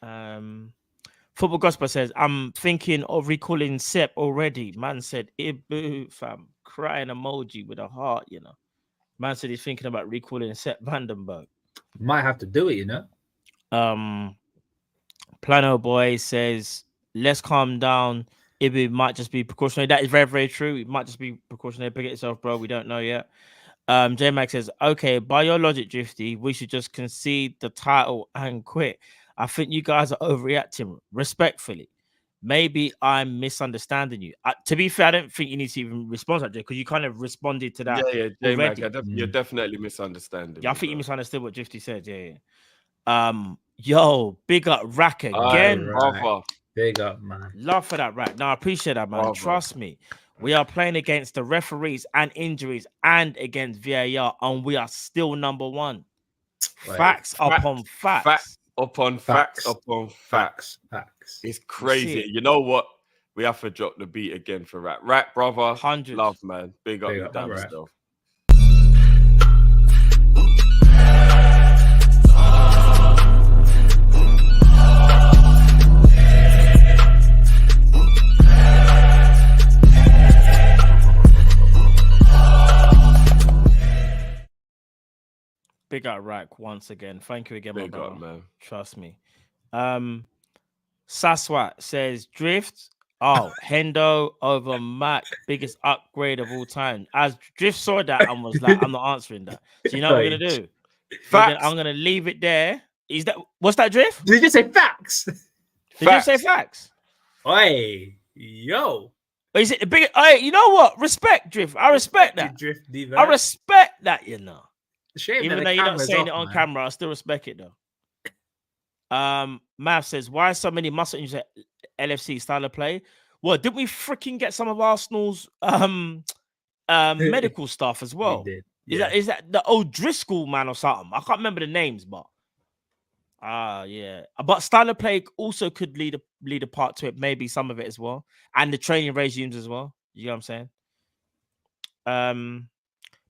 [SPEAKER 3] Football Gospel says, I'm thinking of recalling Sepp already. Man said, Ibu, fam, crying emoji with a heart, you know. Man said he's thinking about recalling Sepp Vandenberg.
[SPEAKER 5] Might have to do it, you know.
[SPEAKER 3] Plano Boy says, let's calm down. Ibu might just be precautionary. That is very, very true. It might just be precautionary. Pick it yourself, bro. We don't know yet. J-Max says, okay, by your logic, Drifty, we should just concede the title and quit. I think you guys are overreacting respectfully. Maybe I'm misunderstanding you. To be fair, I don't think you need to even respond to that, because you kind of responded to that.
[SPEAKER 4] Yeah, J-Mac, you're definitely misunderstanding.
[SPEAKER 3] Yeah, I think you misunderstood what Drifty said. Yeah. Yo, big up Rack again.
[SPEAKER 5] Big up, man.
[SPEAKER 3] Love for that, Rack. No, I appreciate that, man. Bravo. Trust me. We are playing against the referees and injuries and against VAR, and we are still number one. Facts upon facts.
[SPEAKER 4] Facts upon facts upon facts. It's crazy. You know what? We have to drop the beat again for Rack. Rack, brother.
[SPEAKER 3] 100.
[SPEAKER 4] Love, man. Big up your damn stuff.
[SPEAKER 3] Big up Rack once again. Thank you again, my brother.
[SPEAKER 4] Up, man.
[SPEAKER 3] Trust me. Saswat says Drift. Oh, Hendo over Mac, biggest upgrade of all time. As Drift saw that and was like, I'm not answering that. So you know what we're gonna do? I'm gonna leave it there. Is that what's that, Drift?
[SPEAKER 5] Did you say facts?
[SPEAKER 3] Did you say facts?
[SPEAKER 5] Oi. Yo.
[SPEAKER 3] Is it the big? You know what? Respect, Drift. I respect that.
[SPEAKER 5] Drift,
[SPEAKER 3] I respect that, you know.
[SPEAKER 5] Shame
[SPEAKER 3] even though you're not saying it on camera, I still respect it though. Mav says, why so many muscle injuries at LFC style of play? Well, didn't we freaking get some of Arsenal's medical staff as well?
[SPEAKER 5] We did. Yeah.
[SPEAKER 3] Is that the O'Driscoll man or something? I can't remember the names, but yeah. But style of play also could lead a part to it, maybe some of it as well, and the training regimes as well. You know what I'm saying?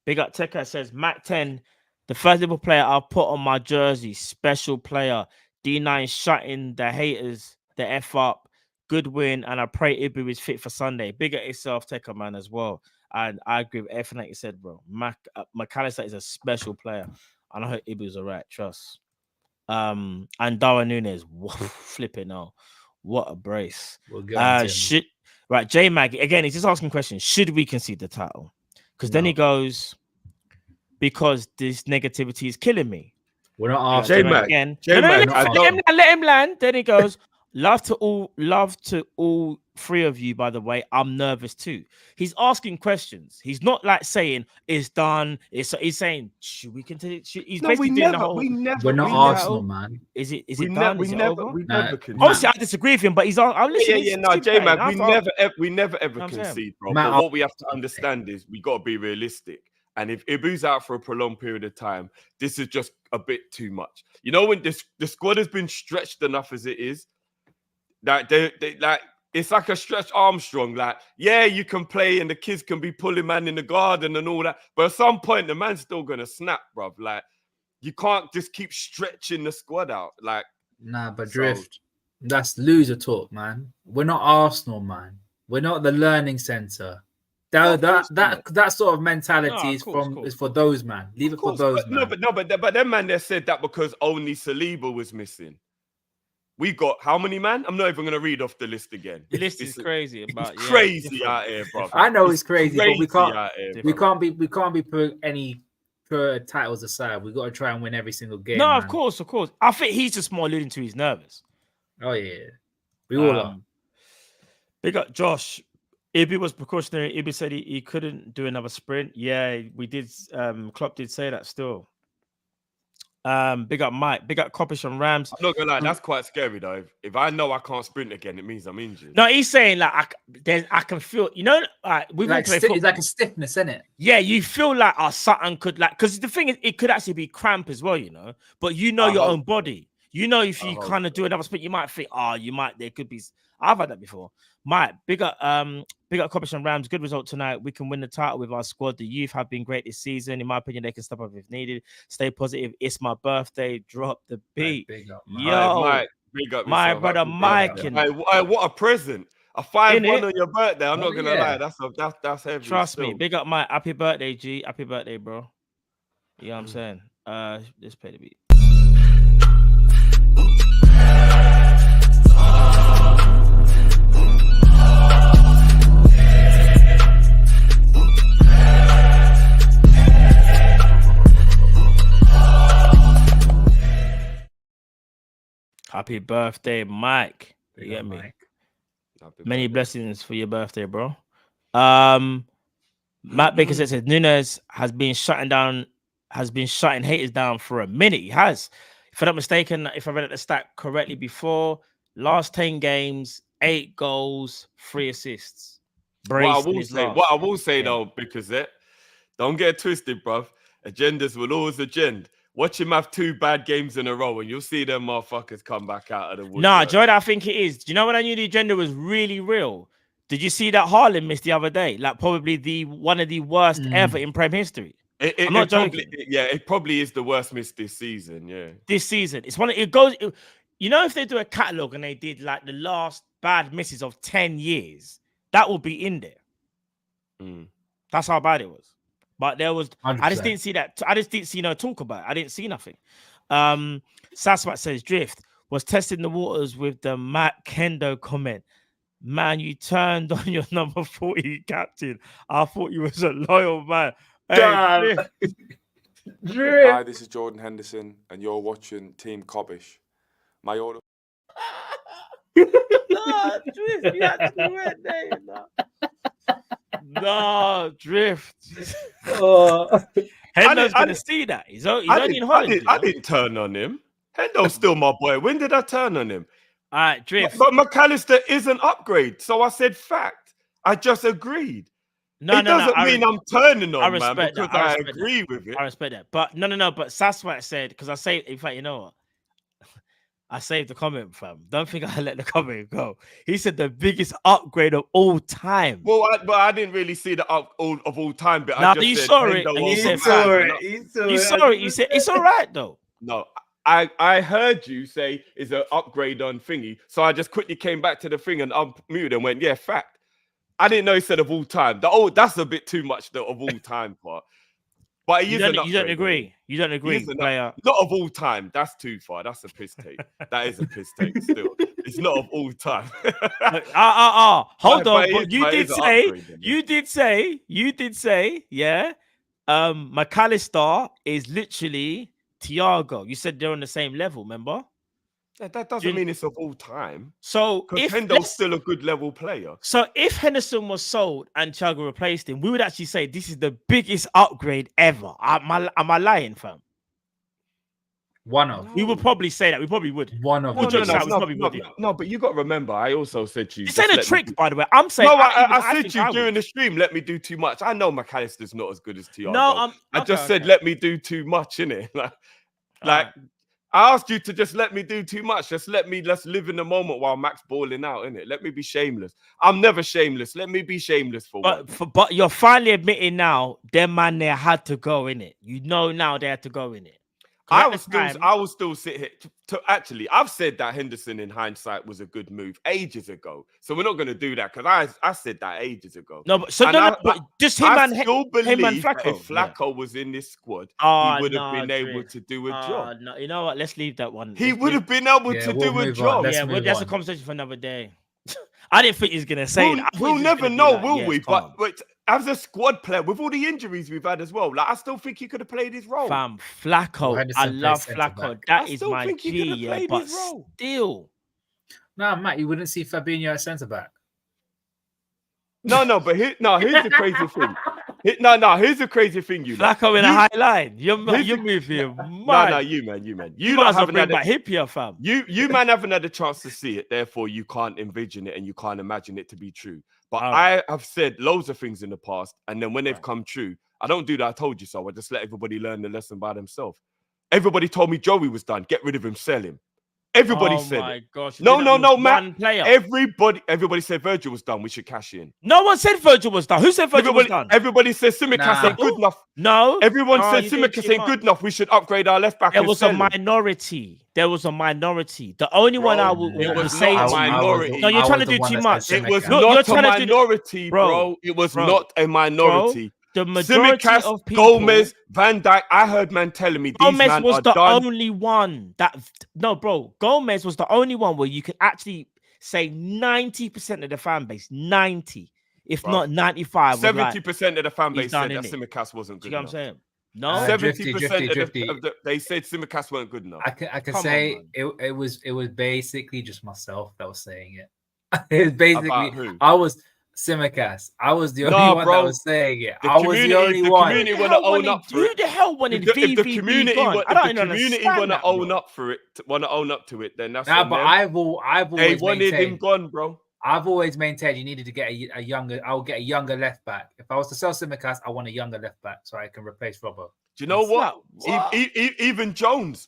[SPEAKER 3] Big up Tekka says Mac 10, the first Liverpool player I'll put on my jersey, special player. D9 shutting the haters the F up. Good win, and I pray Ibu is fit for Sunday. Big up yourself, Tekka man, as well. And I agree with everything that you said, bro. McAllister is a special player, and I hope Ibu's all right. Trust. And Darwin Núñez, flipping out. What a brace. Right, J Mag again. He's just asking questions. Should we concede the title? Because then he goes, because this negativity is killing me.
[SPEAKER 5] We're not asking.
[SPEAKER 4] J-Mag.
[SPEAKER 3] Again.
[SPEAKER 4] Let
[SPEAKER 3] him land. Then he goes, love to all three of you, by the way. I'm nervous too. He's asking questions. He's not like saying it's done. He's saying, should we continue? He's basically doing the whole.
[SPEAKER 5] We're not Arsenal, man.
[SPEAKER 3] Is it done?
[SPEAKER 4] We never
[SPEAKER 3] Obviously, I disagree with him, but he's on.
[SPEAKER 4] J-Mag, we never ever concede, bro. But what we have to understand is we got to be realistic. And if Ibu's out for a prolonged period of time, this is just a bit too much. You know, when the squad has been stretched enough as it is, that they like it's like a stretch Armstrong. Like, yeah, you can play and the kids can be pulling man in the garden and all that, but at some point the man's still gonna snap, bruv. Like, you can't just keep stretching the squad out. Like,
[SPEAKER 5] nah, but Drift, that's loser talk, man. We're not Arsenal, man. We're not the learning centre. That sort of mentality is for those, man. Leave it for those, man.
[SPEAKER 4] But them man, they said that because only Saliba was missing. We got how many, man? I'm not even gonna read off the list again.
[SPEAKER 3] The list is crazy.
[SPEAKER 4] It's crazy out here, bro.
[SPEAKER 5] I know it's crazy, but we can't be putting any titles aside. We got to try and win every single game.
[SPEAKER 3] No,
[SPEAKER 5] man.
[SPEAKER 3] of course. I think he's just more alluding to he's nervous.
[SPEAKER 5] Oh yeah, we all are.
[SPEAKER 3] Big up Josh. Ibu was precautionary. Ibu said he couldn't do another sprint. Yeah, we did. Klopp did say that still. Big up Mike. Big up Kopish and Rams.
[SPEAKER 4] I'm not gonna lie, that's quite scary though. If I know I can't sprint again, it means I'm injured.
[SPEAKER 3] No, he's saying like I can feel. You know, we've
[SPEAKER 5] like it's like a stiffness, isn't it?
[SPEAKER 3] Yeah, you feel like something could like because the thing is, it could actually be cramp as well. You know, but you know your own body. You know, if you kind of do another sprint, you might think, there could be. I've had that before. Mike, big up Kopish and Rams. Good result tonight. We can win the title with our squad. The youth have been great this season. In my opinion, they can step up if needed. Stay positive. It's my birthday. Drop the beat. Yo,
[SPEAKER 4] Mike, big up
[SPEAKER 3] my brother Mike.
[SPEAKER 4] What a present. A 5-1 on your birthday. I'm not gonna lie. That's heavy.
[SPEAKER 3] Trust me. Big up Mike. Happy birthday, G. Happy birthday, bro. You know what I'm saying? Let's play the beat. Happy birthday, Mike. You get me? Many blessings for your birthday, bro. Matt Baker says Núñez has been shutting haters down for a minute. He has. If I'm not mistaken, if I read the stat correctly before, last 10 games, 8 goals, 3 assists.
[SPEAKER 4] What I will say though, because don't get it twisted, bruv. Agendas will always agenda. Watch him have 2 bad games in a row and you'll see them motherfuckers come back out of the woodwork.
[SPEAKER 3] Nah, Jordan, I think it is. Do you know when I knew the agenda was really real? Did you see that Haaland missed the other day? Like probably one of the worst ever in Prem history. I'm not joking.
[SPEAKER 4] It probably is the worst miss this season, yeah.
[SPEAKER 3] This season. You know, if they do a catalogue and they did like the last bad misses of 10 years, that would be in there. That's how bad it was. But there was, 100%. I just didn't see that. I just didn't see no talk about it. I didn't see nothing. Sasmat says Drift was testing the waters with the Matt Kendo comment. Man, you turned on your number 40 captain. I thought you was a loyal man. Hey,
[SPEAKER 6] Drift. Hi, this is Jordan Henderson, and you're watching Team Kop-Ish. My order.
[SPEAKER 3] No, Drift, you actually went there, you know. No, Drift. Hendo's gonna see that. He's only in Holland.
[SPEAKER 4] I didn't turn on him. Hendo's still my boy. When did I turn on him?
[SPEAKER 3] All right, Drift.
[SPEAKER 4] But McAllister is an upgrade, so I said fact. I just agreed.
[SPEAKER 3] No,
[SPEAKER 4] it doesn't mean I'm turning on, man, because I agree with it.
[SPEAKER 3] I respect that. But no. But Saswat said, because I say, in fact, you know what? I saved the comment, fam. Don't think I let the comment go. He said the biggest upgrade of all time.
[SPEAKER 4] Well, but I didn't really see the of all time bit.
[SPEAKER 3] Now you saw it, and you said, you saw it. You said it's all right though.
[SPEAKER 4] No, I heard you say it's an upgrade on thingy, so I just quickly came back to the thing and unmuted and went, yeah, fact. I didn't know he said of all time. That's a bit too much, the of all time part. But you don't
[SPEAKER 3] agree. You don't agree, player.
[SPEAKER 4] Not of all time. That's too far. That's a piss take. That is a piss take still. It's not of all time.
[SPEAKER 3] Hold on. But you did say, yeah. McAllister is literally Thiago. You said they're on the same level, remember?
[SPEAKER 4] That doesn't mean it's of all time.
[SPEAKER 3] So
[SPEAKER 4] if Hendo's still a good level player.
[SPEAKER 3] So if Henderson was sold and Thiago replaced him, we would actually say this is the biggest upgrade ever. Am I lying, fam?
[SPEAKER 5] One of.
[SPEAKER 3] We would probably say that. We probably would.
[SPEAKER 5] One of.
[SPEAKER 4] No, but you got to remember, I also said to you.
[SPEAKER 3] This ain't a trick, by the way. I'm saying.
[SPEAKER 4] No, I said to you during the stream, let me do too much. I know McAllister's not as good as Thiago.
[SPEAKER 3] No,
[SPEAKER 4] I just said, let me do too much, innit? Like I asked you to just let me do too much. Let's live in the moment while Mac's balling out, innit? Let me be shameless. I'm never shameless. Let me be shameless for once.
[SPEAKER 3] But you're finally admitting now, them man there had to go, innit? You know now they had to go, innit?
[SPEAKER 4] I will still sit here. Actually, I've said that Henderson in hindsight was a good move ages ago. So we're not going to do that because I said that ages ago.
[SPEAKER 3] No, but just him and Flacco.
[SPEAKER 4] If Flacco was in this squad, he would have been able to do a job.
[SPEAKER 3] No, you know what? Let's leave that one.
[SPEAKER 4] He would have been able to do a job.
[SPEAKER 3] Yeah, that's a conversation for another day. I didn't think he's going to say that.
[SPEAKER 4] We'll never know, will we? But as a squad player, with all the injuries we've had as well, like I still think he could have played his role.
[SPEAKER 3] Fam, Flacco, I love Flacco. That is my G, yeah, but still.
[SPEAKER 5] Nah, Matt, you wouldn't see Fabinho at centre back.
[SPEAKER 4] No, but here's the crazy thing. Here's the crazy thing.
[SPEAKER 3] Flacco in a high line. You're moving.
[SPEAKER 4] No, you man. You
[SPEAKER 3] might have bring back Hippier, fam.
[SPEAKER 4] You man haven't had a chance to see it, therefore you can't envision it and you can't imagine it to be true. But I have said loads of things in the past, and then when they've come true, I don't do that. I told you so. I just let everybody learn the lesson by themselves. Everybody told me Joey was done. Get rid of him, sell him. Everybody said
[SPEAKER 3] my
[SPEAKER 4] it.
[SPEAKER 3] Gosh,
[SPEAKER 4] no, Matt. Everybody said Virgil was done. We should cash in.
[SPEAKER 3] No one said Virgil was done. Who said Virgil was done?
[SPEAKER 4] Everybody said Tsimikas ain't good enough.
[SPEAKER 3] No.
[SPEAKER 4] Everyone said Tsimikas ain't good enough. We should upgrade our left back.
[SPEAKER 3] There was a minority. The only one I would say
[SPEAKER 4] a minority.
[SPEAKER 3] No, you're trying to do too much.
[SPEAKER 4] It was not a minority, bro. It was not a minority.
[SPEAKER 3] The majority
[SPEAKER 4] Tsimikas,
[SPEAKER 3] of people,
[SPEAKER 4] Gomez, Van Dijk. I heard man telling me these
[SPEAKER 3] Gomez was the
[SPEAKER 4] done.
[SPEAKER 3] only one that. No, bro. Gomez was the only one where you could actually say 90% of the fan base, 90, if not 95,
[SPEAKER 4] 70% of the fan base said that Tsimikas wasn't good.
[SPEAKER 3] You know what I'm saying? No,
[SPEAKER 4] 70% they said Tsimikas weren't good enough.
[SPEAKER 5] I can say it was basically just myself that was saying it. It was basically I was. Tsimikas. I was the only one that was saying it. I was the only one.
[SPEAKER 4] The community want to own up for it.
[SPEAKER 3] Who the hell wanted VVB?
[SPEAKER 4] If the community want to own up for it, then that's.
[SPEAKER 5] Nah, but I've always
[SPEAKER 4] wanted him gone, bro.
[SPEAKER 5] I've always maintained you needed to get a younger. I'll get a younger left back. If I was to sell Tsimikas, I want a younger left back so I can replace Robbo.
[SPEAKER 4] Do you know what? Even Jones,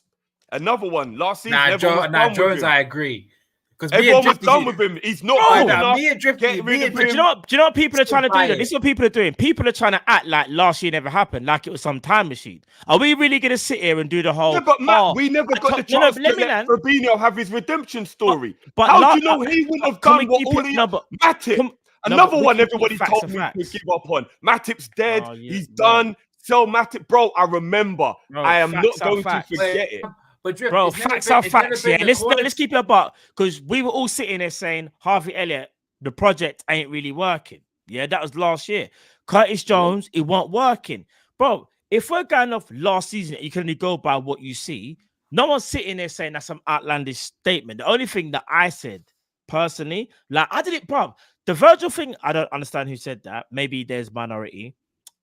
[SPEAKER 4] another one last season.
[SPEAKER 5] Jones, I agree.
[SPEAKER 4] Because everyone was done with him. He's not.
[SPEAKER 5] Me and Drifty.
[SPEAKER 3] Do you know what people are trying to do? This is what people are doing. People are trying to act like last year never happened, like it was some time machine. Are we really going to sit here and do the whole?
[SPEAKER 4] Yeah, but Matt, we never got the chance to let Fabinho have his redemption story. But how do you know he wouldn't have done what all the Matip? Another one everybody told me to give up on. Matip's dead. He's done. Sell Matip, bro. I remember. I am not going to forget it.
[SPEAKER 5] Drift,
[SPEAKER 3] bro, facts are facts. Yeah, let's keep it about because we were all sitting there saying Harvey Elliott, the project ain't really working. Yeah, that was last year. Curtis Jones, it wasn't working, bro. If we're going off last season, you can only go by what you see. No one's sitting there saying that's some outlandish statement. The only thing that I said personally. Like I did it, bro. The Virgil thing, I don't understand who said that. Maybe there's minority.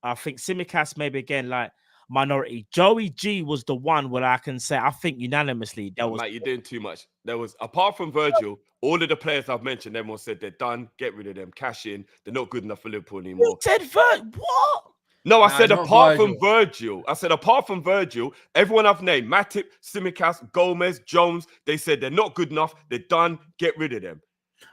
[SPEAKER 3] I think Simicast maybe again like minority. Joey G was the one where I can say I think unanimously there was.
[SPEAKER 4] Mate, you're doing too much. There was, apart from Virgil, all of the players I've mentioned, everyone said they're done. Get rid of them. Cash in. They're not good enough for Liverpool anymore.
[SPEAKER 3] Who said what?
[SPEAKER 4] No, I said apart from Virgil. I said apart from Virgil, everyone I've named, Matip, Simicast, Gomez, Jones, they said they're not good enough. They're done. Get rid of them.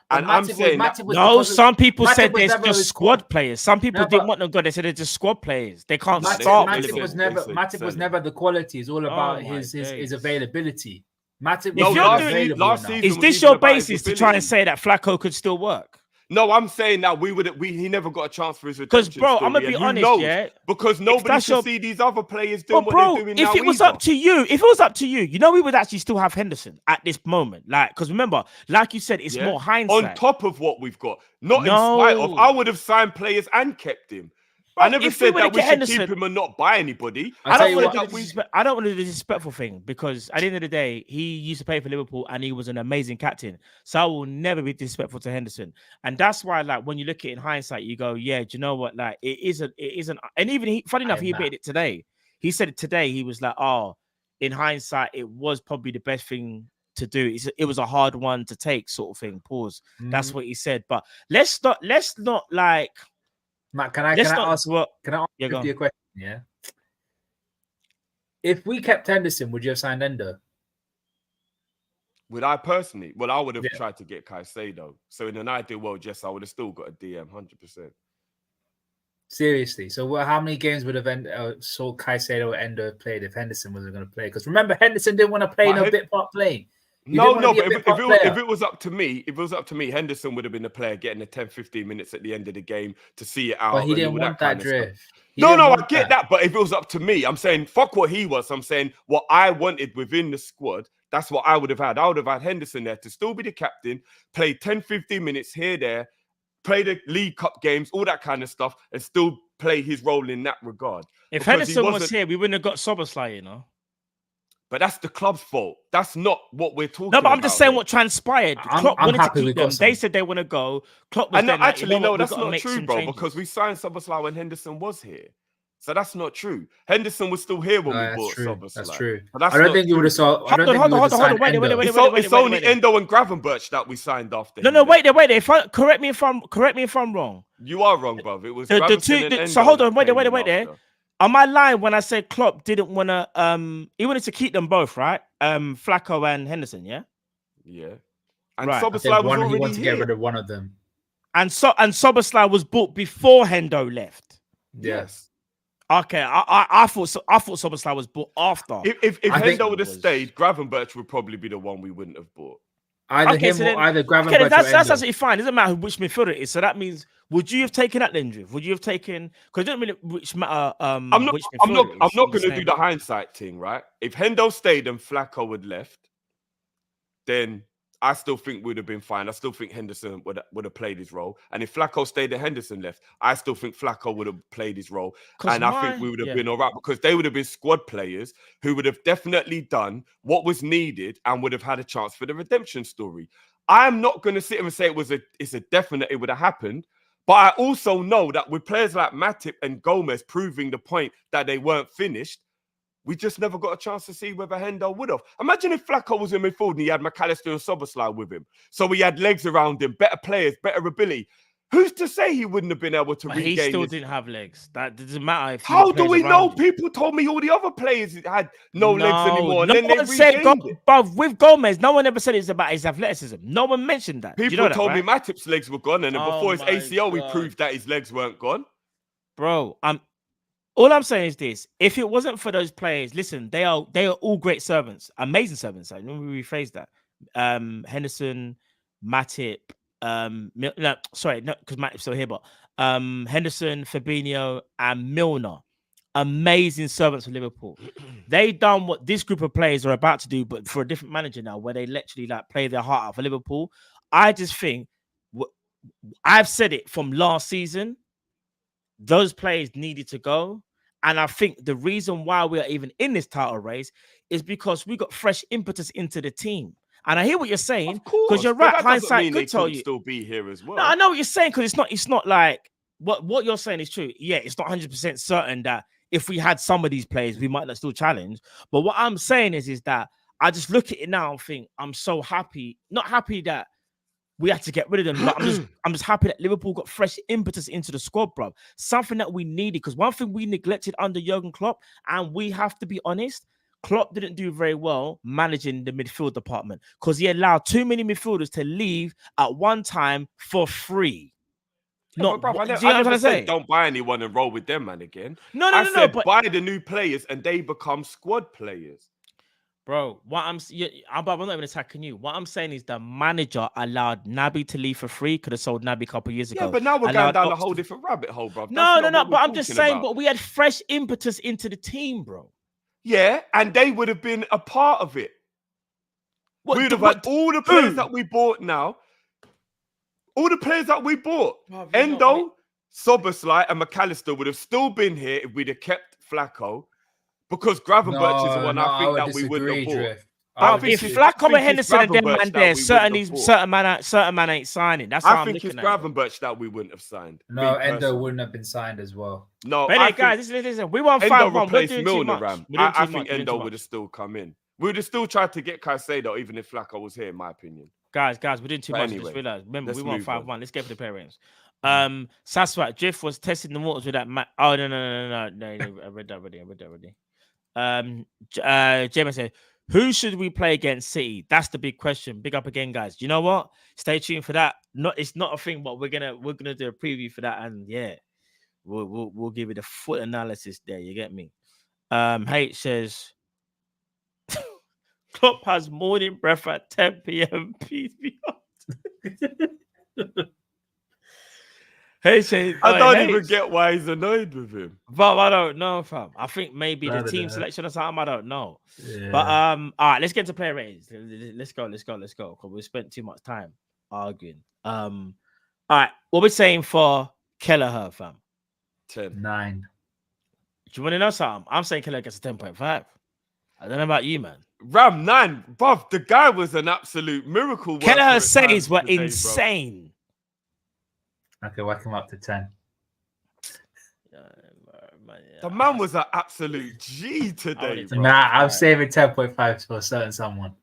[SPEAKER 4] And I'm saying
[SPEAKER 3] no. Some people said they're just squad players. Some people didn't want them good. They said they're just squad players. They can't start.
[SPEAKER 5] Matip was never the quality. It's all about his availability. Matip
[SPEAKER 3] was is this your basis to try and say that Flacco could still work?
[SPEAKER 4] No, I'm saying that he never got a chance for his redemption.
[SPEAKER 3] Because, bro, I'm gonna be honest, yeah.
[SPEAKER 4] Because nobody can see these other players doing what they're doing now.
[SPEAKER 3] If it was up to you, we would actually still have Henderson at this moment. Like, because remember, like you said, it's more hindsight.
[SPEAKER 4] On top of what we've got, not in spite of. I would have signed players and kept him. Bro, I never said that we should keep him and not buy anybody.
[SPEAKER 3] I don't want to do the disrespectful thing because at the end of the day, he used to play for Liverpool and he was an amazing captain. So I will never be disrespectful to Henderson. And that's why, like, when you look at it in hindsight, you go, yeah, do you know what? Like, it isn't. And even funny enough, he admitted it today. He said it today. He was like, oh, in hindsight, it was probably the best thing to do. It was a hard one to take, sort of thing. Pause. That's what he said. But let's not like.
[SPEAKER 5] Matt, can I ask you a question? Yeah. If we kept Henderson, would you have signed Endo?
[SPEAKER 4] Would I personally? Well, I would have tried to get Caicedo. So in an ideal world, yes, I would have still got a DM, 100%.
[SPEAKER 5] Seriously. So how many games would have saw Caicedo or Endo played if Henderson wasn't going to play? Because remember, Henderson didn't want to play bit part playing.
[SPEAKER 4] But if it was up to me, Henderson would have been the player getting the 10-15 minutes at the end of the game to see it out.
[SPEAKER 5] But he didn't want that drift.
[SPEAKER 4] I get that. But if it was up to me, I'm saying fuck what he was. I'm saying what I wanted within the squad. That's what I would have had. I would have had Henderson there to still be the captain, play 10-15 minutes here, there, play the League Cup games, all that kind of stuff, and still play his role in that regard.
[SPEAKER 3] If Henderson was here, we wouldn't have got Soboslai, you know.
[SPEAKER 4] But that's the club's fault. That's not what we're talking about.
[SPEAKER 3] No, but I'm just saying what transpired. Klopp wanted to keep them. They said they want to go. Klopp was
[SPEAKER 4] that's not true, bro, because we signed Soboslai when Henderson was here. So that's not true. Henderson was still here when we bought Soboslai.
[SPEAKER 5] That's true. I don't think you would have saw. Hold on.
[SPEAKER 3] Wait.
[SPEAKER 4] It's only Endo and Gravenberch that we signed after.
[SPEAKER 3] No, wait. Correct me if I'm wrong.
[SPEAKER 4] You are wrong, bro. It was
[SPEAKER 3] the two. So hold on. Wait there. On my line, when I said Klopp didn't want to, he wanted to keep them both, right? Flacco and Henderson, yeah?
[SPEAKER 4] Yeah. And Soboslai was already
[SPEAKER 5] he wanted to get rid of one of them.
[SPEAKER 3] And Soboslai was bought before Hendo left.
[SPEAKER 4] Yes.
[SPEAKER 3] Okay, I thought Soboslai was bought after.
[SPEAKER 4] If Hendo would have stayed, Gravenberch would probably be the one we wouldn't have bought.
[SPEAKER 5] Either Gravenberch or
[SPEAKER 3] that's absolutely fine. It doesn't matter which midfielder it is. So that means, would you have taken that then, Driv? Would you have taken? Because it doesn't really which matter. I'm not
[SPEAKER 4] going to do the hindsight thing, right? If Hendo stayed and Flacco had left, then I still think we'd have been fine. I still think Henderson would have played his role. And if Flacco stayed and Henderson left, I still think Flacco would have played his role. And I think we would have been all right because they would have been squad players who would have definitely done what was needed and would have had a chance for the redemption story. I'm not going to sit and say it's a definite it would have happened. But I also know that with players like Matip and Gomez proving the point that they weren't finished, we just never got a chance to see whether Hendo would have. Imagine if Flacco was in midfield and he had McAllister and Soboslai with him. So he had legs around him, better players, better ability. Who's to say he wouldn't have been able to regain?
[SPEAKER 3] He still didn't have legs. That doesn't matter.
[SPEAKER 4] How do we know? People told me all the other players had no legs anymore. And
[SPEAKER 3] no one said, but with Gomez, no one ever said it's about his athleticism. No one mentioned that.
[SPEAKER 4] People told me Matip's legs were gone, and then before his ACL, we proved that his legs weren't gone.
[SPEAKER 3] Bro, all I'm saying is this: if it wasn't for those players, listen, they are all great servants, amazing servants. Let me rephrase that. Henderson, Matip, because Matip's still here, but Henderson, Fabinho, and Milner, amazing servants for Liverpool. They done what this group of players are about to do, but for a different manager now, where they literally like play their heart out for Liverpool. I just think I've said it from last season. Those players needed to go. And I think the reason why we are even in this title race is because we got fresh impetus into the team. And I hear what you're saying
[SPEAKER 4] because
[SPEAKER 3] you're right. Hindsight could tell you
[SPEAKER 4] still be here as well.
[SPEAKER 3] No, I know what you're saying because it's not like what you're saying is true. Yeah, it's not 100% certain that if we had some of these players, we might not still challenge. But what I'm saying is that I just look at it now and think I'm so happy. Not happy that we had to get rid of them, but I'm just happy that Liverpool got fresh impetus into the squad, bro. Something that we needed, because one thing we neglected under Jurgen Klopp, and we have to be honest, Klopp didn't do very well managing the midfield department because he allowed too many midfielders to leave at one time for free.
[SPEAKER 4] Yeah, bro, I never said don't buy anyone and roll with them, man, again. I said buy the new players and they become squad players.
[SPEAKER 3] Bro, I'm not even attacking you. What I'm saying is the manager allowed Naby to leave for free. Could have sold Naby a couple of years ago.
[SPEAKER 4] Yeah, but now we're going down a whole different rabbit hole, bro.
[SPEAKER 3] No. But I'm just saying, but we had fresh impetus into the team, bro.
[SPEAKER 4] Yeah, and they would have been a part of it. We would have had all the players that we bought now. All the players that we bought. Endo, Soboslai, and McAllister would have still been here if we'd have kept Flacco. Because Gravenberch is the one I think that we wouldn't have bought.
[SPEAKER 3] If Flacco and Henderson and them man there, certain man ain't signing. That's how I'm looking at it.
[SPEAKER 4] I think it's Gravenberch that we wouldn't have signed.
[SPEAKER 5] No, Endo wouldn't have been signed as well.
[SPEAKER 4] No,
[SPEAKER 3] but anyway, guys, listen. We won 5-1. We're doing too much.
[SPEAKER 4] I think Endo would have still come in. We would have still tried to get Caicedo even if Flacco was here, in my opinion.
[SPEAKER 3] Guys, we're doing too much. Anyway, just realize. Remember, we won 5-1. Let's get for the parents. Saswat Drift was testing the waters with that. Oh no! I read that already. Gemma said, who should we play against City? That's the big question. Big up again, guys. You know what? Stay tuned for that. It's not a thing, but we're gonna do a preview for that, and yeah, we'll give it a full analysis there. You get me? H says Klopp has morning breath at 10 p.m. Please be Hey, say
[SPEAKER 4] I don't even get why he's annoyed with him.
[SPEAKER 3] But I don't know, fam. I think maybe the team selection or something. I don't know. Yeah. But all right, let's get to player ratings. Let's go. Because we spent too much time arguing. All right, what we're saying for Kelleher, fam?
[SPEAKER 4] 10.
[SPEAKER 5] 9.
[SPEAKER 3] Do you want to know something? I'm saying Kelleher gets a 10.5. I don't know about you, man.
[SPEAKER 4] Ram 9, bruv. The guy was an absolute miracle.
[SPEAKER 3] Kelleher's saves were insane. Bro.
[SPEAKER 5] Okay, whack him up to 10.
[SPEAKER 4] The man was an absolute G today, bro.
[SPEAKER 5] Nah, I'm saving 10.5 for a certain someone.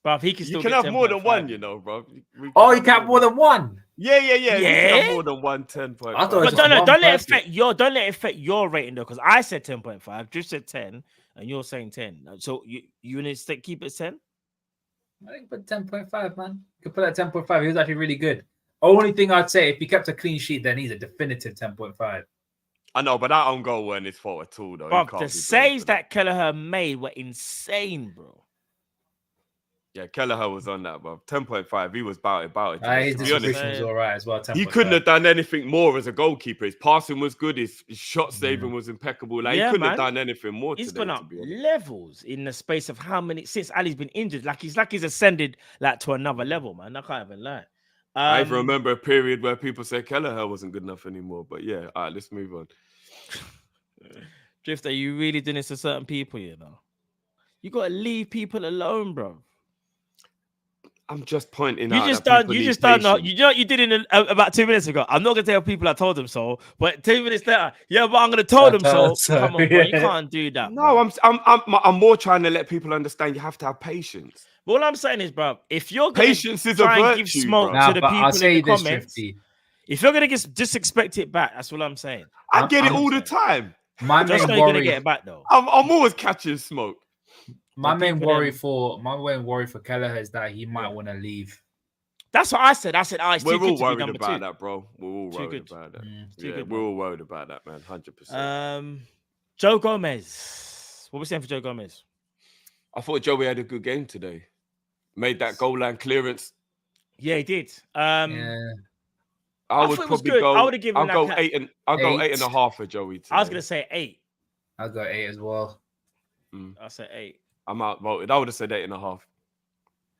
[SPEAKER 3] But he can still
[SPEAKER 4] can have more than one, you know, bro.
[SPEAKER 5] You can have more than one.
[SPEAKER 4] Yeah. You can have more than one 10.5.
[SPEAKER 3] But don't let it affect your rating though, because I said 10.5, just said 10, and you're saying 10. So you want to keep it 10?
[SPEAKER 5] I think put 10.5, man. You could put that 10.5. He was actually really good. Only thing I'd say, if he kept a clean sheet, then he's a definitive 10.5.
[SPEAKER 4] I know, but that own goal weren't his fault at all, though.
[SPEAKER 3] But the saves that Kelleher made were insane, bro.
[SPEAKER 4] Yeah, Kelleher was on that, bro. 10.5. He was about it.
[SPEAKER 5] His distribution was all right as well. 10.
[SPEAKER 4] He couldn't have done anything more as a goalkeeper. His passing was good. His shot saving was impeccable. Like, he couldn't have done anything more.
[SPEAKER 3] He's gone up levels in the space of how many since Ali's been injured. He's ascended to another level, man. I can't even lie.
[SPEAKER 4] I even remember a period where people said Kelleher wasn't good enough anymore. But yeah, all right, let's move on.
[SPEAKER 3] Drift, are you really doing this to certain people, you know? You got to leave people alone, bro.
[SPEAKER 4] I'm just pointing out.
[SPEAKER 3] You just don't know. You know what you did about 2 minutes ago? I'm not going to tell people I told them so, but 2 minutes later, but I'm going to tell them so. Come on, bro. You can't do that.
[SPEAKER 4] No, I'm more trying to let people understand you have to have patience.
[SPEAKER 3] But all I'm saying is, bro, if you're going to
[SPEAKER 4] try
[SPEAKER 3] and give smoke to the people in the comments, if you're going to just expect it back, that's what I'm saying.
[SPEAKER 4] I get it all the time.
[SPEAKER 5] My main worry,
[SPEAKER 3] going to get it back though.
[SPEAKER 4] I'm always catching smoke.
[SPEAKER 5] My main worry for Kelleher is that he might want to leave.
[SPEAKER 3] That's what I said.
[SPEAKER 4] We're all worried about that, bro. We're all worried about that. Yeah, we're all worried about that, man. 100%.
[SPEAKER 3] Joe Gomez. What are we saying for Joe Gomez?
[SPEAKER 4] I thought Joey had a good game today. Made that goal line clearance.
[SPEAKER 3] Yeah, he did.
[SPEAKER 4] I would probably go. I would have given. I'll go 8.5 for Joey today.
[SPEAKER 3] I was gonna say 8.
[SPEAKER 5] I'll go 8 as well.
[SPEAKER 3] I'll say 8.
[SPEAKER 4] I'm outvoted. I would have said 8.5.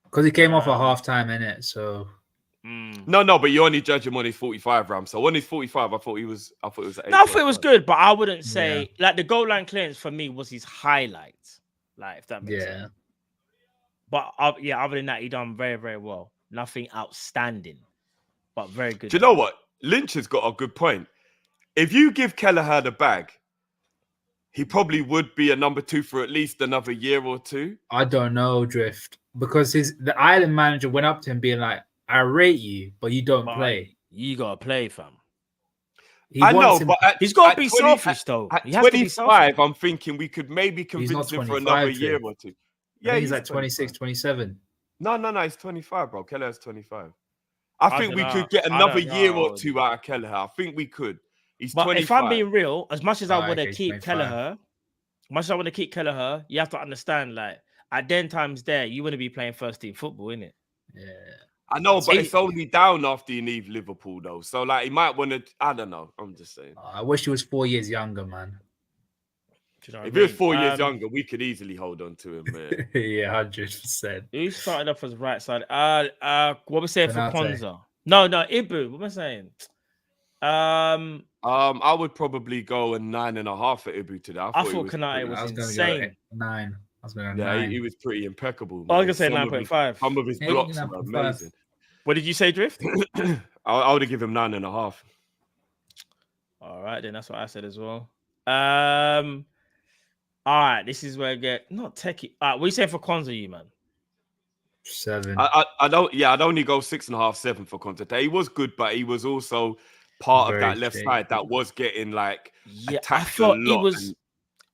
[SPEAKER 5] Because he came off at half-time, innit? So
[SPEAKER 4] no, but you only judge him on his 45, Ram. So on his 45, I thought he was at 8.
[SPEAKER 3] No, I thought it was good, but I wouldn't say like the goal line clearance for me was his highlight. Like if that makes sense. But yeah, other than that, he done very, very well. Nothing outstanding, but very good.
[SPEAKER 4] Do you know what? Lynch has got a good point. If you give Kelleher the bag, he probably would be a number 2 for at least another year or 2.
[SPEAKER 5] I don't know, Drift, because the Ireland manager went up to him being like, "I rate you, but you don't play.
[SPEAKER 3] You gotta play, fam."
[SPEAKER 4] I know, but
[SPEAKER 3] he's got to be selfish, though.
[SPEAKER 4] At
[SPEAKER 3] he has
[SPEAKER 4] 25, I'm thinking we could maybe convince him for another year or 2.
[SPEAKER 5] Yeah, he's like 26, 27.
[SPEAKER 4] No, he's 25, bro. Kelleher's 25. I think we could get another year or 2 out of Kelleher. I think we could. He's 25.
[SPEAKER 3] If I'm being real, as much as I want to keep Kelleher, you have to understand, like, at then times there, you want to be playing first team football, innit?
[SPEAKER 5] Yeah.
[SPEAKER 4] I know, but it's only down after you leave Liverpool, though. So, like, he might want to. I don't know. I'm just saying.
[SPEAKER 5] I wish he was 4 years younger, man.
[SPEAKER 3] You know
[SPEAKER 4] if he was 4 years younger, we could easily hold on to him, man.
[SPEAKER 5] Yeah, 100%.
[SPEAKER 3] Who started off as right side? What we saying for Konza? No, Ibu. What am I saying?
[SPEAKER 4] I would probably go a 9.5 for Ibu today.
[SPEAKER 3] I thought Konate was insane.
[SPEAKER 5] 9. I was going to
[SPEAKER 4] go 9. He was pretty impeccable. Man.
[SPEAKER 3] I was going to say 9.5.
[SPEAKER 4] Some of his blocks were amazing.
[SPEAKER 3] What did you say, Drift?
[SPEAKER 4] I would have given him 9.5.
[SPEAKER 3] All right, then that's what I said as well. All right, this is where I get not techie. All right, what are you saying for Konza, you man?
[SPEAKER 5] 7.
[SPEAKER 4] I don't. Yeah, I'd only go 6.5, 7 for Konza. He was good, but he was also part of that left side that was getting like attacked. I thought he was.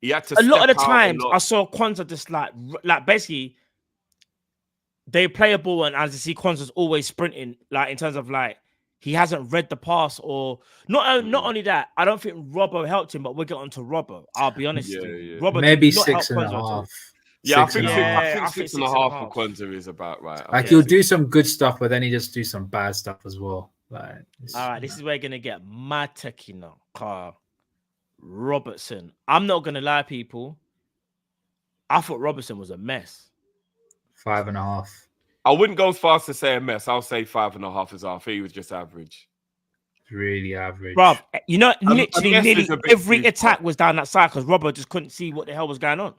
[SPEAKER 4] He had to.
[SPEAKER 3] A lot of the times I saw Konza just like basically they play a ball, and as you see, Konza's always sprinting. Like in terms of like he hasn't read the pass, or not only that, I don't think Robbo helped him, but we'll get on to Robbo. I'll be honest.
[SPEAKER 4] Yeah.
[SPEAKER 3] Robbo
[SPEAKER 5] maybe 6.5.
[SPEAKER 4] Yeah, I think 6.5 for Konza is about right.
[SPEAKER 5] Like he'll do some good stuff, but then he just do some bad stuff as well. Like,
[SPEAKER 3] all right, this is where you're gonna get Matakina, Carl Robertson. I'm not gonna lie, people. I thought Robertson was a mess.
[SPEAKER 5] 5.5.
[SPEAKER 4] I wouldn't go as far as to say a mess. I'll say 5.5 as well. I think he was just average.
[SPEAKER 5] Really average.
[SPEAKER 3] Bro, you know, literally nearly every attack was down that side because Robbo just couldn't see what the hell was going on.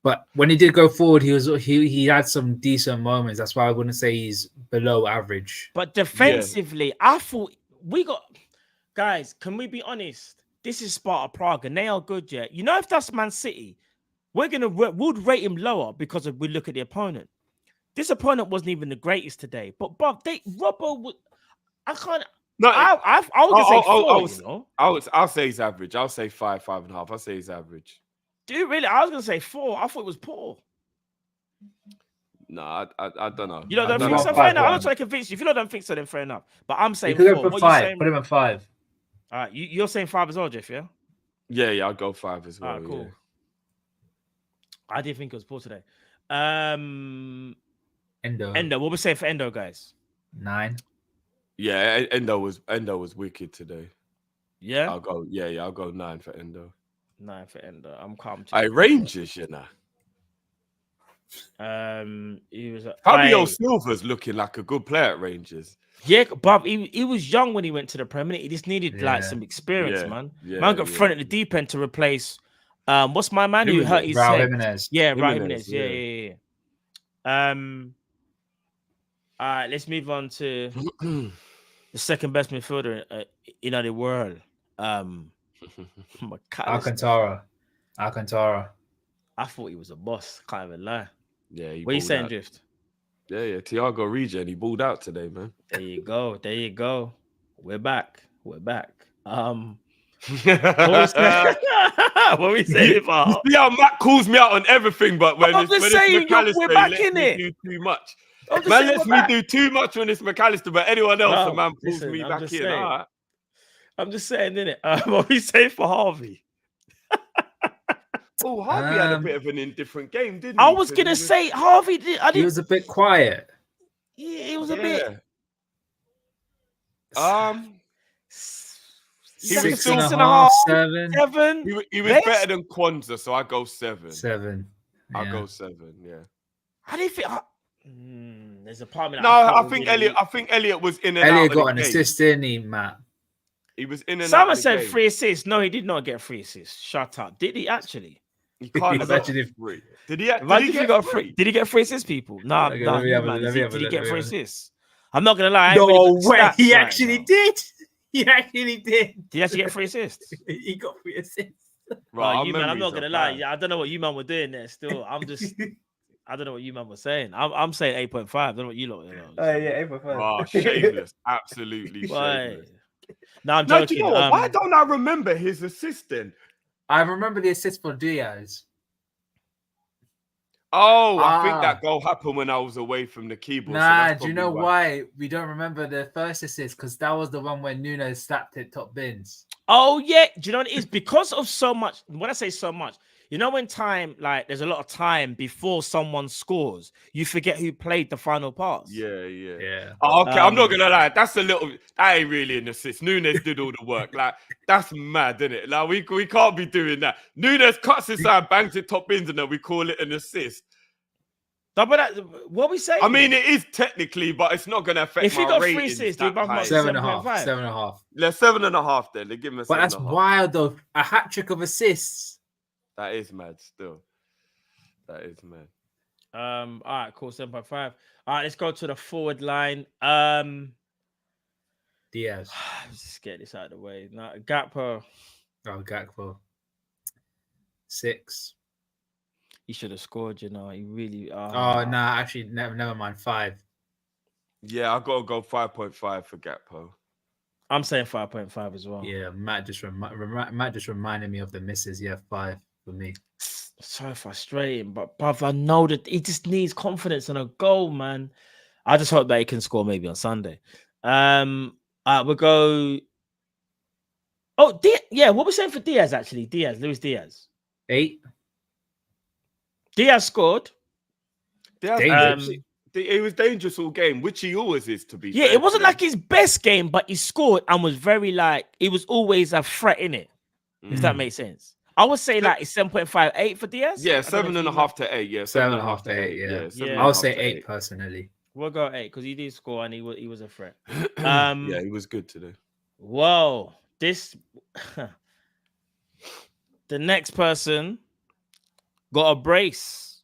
[SPEAKER 5] But when he did go forward, he had some decent moments. That's why I wouldn't say he's below average.
[SPEAKER 3] But defensively, I thought we got guys. Can we be honest? This is Sparta Prague, and they are good. Yeah, you know, if that's Man City, we'd rate him lower because we look at the opponent. This opponent wasn't even the greatest today. But Robbo would. I can't. No, I was gonna say 4.
[SPEAKER 4] I'll say he's average. I'll say 5, 5.5. I'll say he's average.
[SPEAKER 3] Dude, really? I was gonna say 4. I thought it was poor.
[SPEAKER 4] No, I don't know.
[SPEAKER 3] You don't think so? Fair enough. I'm not trying to convince you. If you don't think so, then fair enough. But I'm saying 4.
[SPEAKER 5] Go for 5. Put him at 5.
[SPEAKER 3] All right, you're saying 5 as well, Jeff, yeah?
[SPEAKER 4] Yeah, I'll go 5 as well.
[SPEAKER 3] All right, cool.
[SPEAKER 4] Yeah.
[SPEAKER 3] I did think it was poor today.
[SPEAKER 5] Endo.
[SPEAKER 3] What we saying for Endo, guys?
[SPEAKER 5] 9.
[SPEAKER 4] Yeah, Endo was wicked today.
[SPEAKER 3] Yeah?
[SPEAKER 4] I'll go 9 for Endo.
[SPEAKER 3] 9 for Endo. I'm calm
[SPEAKER 4] too. Rangers, you know.
[SPEAKER 3] He was
[SPEAKER 4] Fabio Silva's looking like a good player at Rangers.
[SPEAKER 3] Yeah, Bob, he was young when he went to the Premier League. He just needed like some experience, man. Man got thrown at the deep end to replace what's my man who hurt his
[SPEAKER 5] Raul Jimenez.
[SPEAKER 3] Yeah, Raul Jimenez. Yeah. All right, let's move on to the second best midfielder in the world.
[SPEAKER 5] Alcantara. I
[SPEAKER 3] thought he was a boss. Can't even lie.
[SPEAKER 4] Yeah.
[SPEAKER 3] What are you saying, Drift?
[SPEAKER 4] Yeah. Thiago Regen, he balled out today, man.
[SPEAKER 3] There you go. We're back. What we saying about?
[SPEAKER 4] See how Matt calls me out on everything, but when
[SPEAKER 3] I'm just saying, we're back in it.
[SPEAKER 4] Do too much. Man lets me do too much when it's McAllister, but anyone else, the man pulls me back in. All right.
[SPEAKER 3] I'm just saying, innit? What we say for Harvey?
[SPEAKER 4] Oh, Harvey had a bit of an indifferent game, didn't he?
[SPEAKER 3] I was gonna say Harvey did.
[SPEAKER 5] He was a bit quiet.
[SPEAKER 3] Yeah, he was a bit.
[SPEAKER 4] He was
[SPEAKER 5] 6.5, 7.
[SPEAKER 4] He was better than Kwanzaa, so I go 7.
[SPEAKER 5] 7.
[SPEAKER 4] Yeah. I'll go 7. Yeah.
[SPEAKER 3] How do you feel? There's a part of me.
[SPEAKER 4] No, I think Elliot was in and out.
[SPEAKER 5] Elliot got an assist, didn't he, Matt?
[SPEAKER 4] He was in and out.
[SPEAKER 3] Someone said 3 assists. No, he did not get 3 assists. Shut up. Did he actually?
[SPEAKER 4] You can't have
[SPEAKER 5] Imagine
[SPEAKER 4] got
[SPEAKER 5] if-
[SPEAKER 4] three. Did he
[SPEAKER 3] got
[SPEAKER 4] three?
[SPEAKER 3] three? Did he get 3 assists, people? Nah,
[SPEAKER 5] Okay,
[SPEAKER 3] nah.
[SPEAKER 5] let me have a-
[SPEAKER 3] Man.
[SPEAKER 5] let me have a
[SPEAKER 3] Did he
[SPEAKER 5] look,
[SPEAKER 3] get
[SPEAKER 5] let me
[SPEAKER 3] 3
[SPEAKER 5] have a-
[SPEAKER 3] assists? I'm not gonna lie. I ain't
[SPEAKER 5] No
[SPEAKER 3] really got the
[SPEAKER 5] way,
[SPEAKER 3] stats
[SPEAKER 5] he
[SPEAKER 3] right
[SPEAKER 5] actually
[SPEAKER 3] now.
[SPEAKER 5] did. He actually did.
[SPEAKER 3] Did he actually get 3 assists?
[SPEAKER 5] He got 3 assists.
[SPEAKER 4] Right,
[SPEAKER 3] You man, I'm not gonna lie.
[SPEAKER 4] bad.
[SPEAKER 3] Yeah, I don't know what you man were doing there. Still, I'm just. I don't know what you man were saying. I'm saying 8.5. I don't know what you lot.
[SPEAKER 5] Oh yeah, 8.5.
[SPEAKER 4] Oh, shameless. Absolutely
[SPEAKER 3] Why?
[SPEAKER 4] shameless.
[SPEAKER 3] No, I'm
[SPEAKER 4] No,
[SPEAKER 3] joking.
[SPEAKER 4] do you know what? Why don't I remember his assistant?
[SPEAKER 5] I remember the assist for Diaz.
[SPEAKER 4] Oh, I think that goal happened when I was away from the keyboard.
[SPEAKER 5] Nah,
[SPEAKER 4] so
[SPEAKER 5] do you know why we don't remember the first assist? Because that was the one when Nunes slapped it top bins.
[SPEAKER 3] Oh yeah, do you know what it is? Because of so much. When I say so much, you know, when time, like, there's a lot of time before someone scores, you forget who played the final pass.
[SPEAKER 4] Yeah. Oh, okay, I'm not gonna lie. That's a little. That ain't really an assist. Nunes did all the work. Like, that's mad, isn't it? Like, we can't be doing that. Nunes cuts inside, bangs it top bins, and then we call it an assist.
[SPEAKER 3] No, but what we saying?
[SPEAKER 4] I mean, it is technically, but it's not gonna affect.
[SPEAKER 3] If
[SPEAKER 4] my
[SPEAKER 3] he got 3
[SPEAKER 4] ratings
[SPEAKER 3] assists,
[SPEAKER 4] that high.
[SPEAKER 5] 7.5. 7.5.
[SPEAKER 4] Let's 7.5 then. They give him a.
[SPEAKER 5] But that's
[SPEAKER 4] 7.5.
[SPEAKER 5] wild though. A hat trick of assists.
[SPEAKER 4] That is mad. Still, that is mad.
[SPEAKER 3] All right, cool. 7.5. All right, let's go to the forward line.
[SPEAKER 5] Diaz.
[SPEAKER 3] Let's just get this out of the way. Now, Gakpo.
[SPEAKER 5] Oh, Gakpo. 6.
[SPEAKER 3] He should have scored. You know, he really.
[SPEAKER 5] Oh no, actually, never mind. 5.
[SPEAKER 4] Yeah, I gotta go 5.5 for Gakpo.
[SPEAKER 3] I'm saying 5.5 as well.
[SPEAKER 5] Yeah, Matt just reminded me of the misses. Yeah, 5 for me.
[SPEAKER 3] So frustrating, but bruv, I know that he just needs confidence and a goal, man. I just hope that he can score maybe on Sunday. We'll go. Oh, yeah. What we're saying for Diaz actually? Luis Diaz.
[SPEAKER 5] 8.
[SPEAKER 3] Diaz scored.
[SPEAKER 4] He was dangerous all game, which he always is. To be fair,
[SPEAKER 3] it wasn't like his best game, but he scored and was very he was always a threat in it. If that makes sense. I would say like it's 7.5, 8 for Diaz.
[SPEAKER 4] Yeah, 7.5 to 8. Yeah, 7.5 to 8. Yeah,
[SPEAKER 5] I'll say 8 personally.
[SPEAKER 3] We'll go 8 because he did score and he was a threat.
[SPEAKER 4] Yeah, he was good today.
[SPEAKER 3] Whoa, the next person got a brace,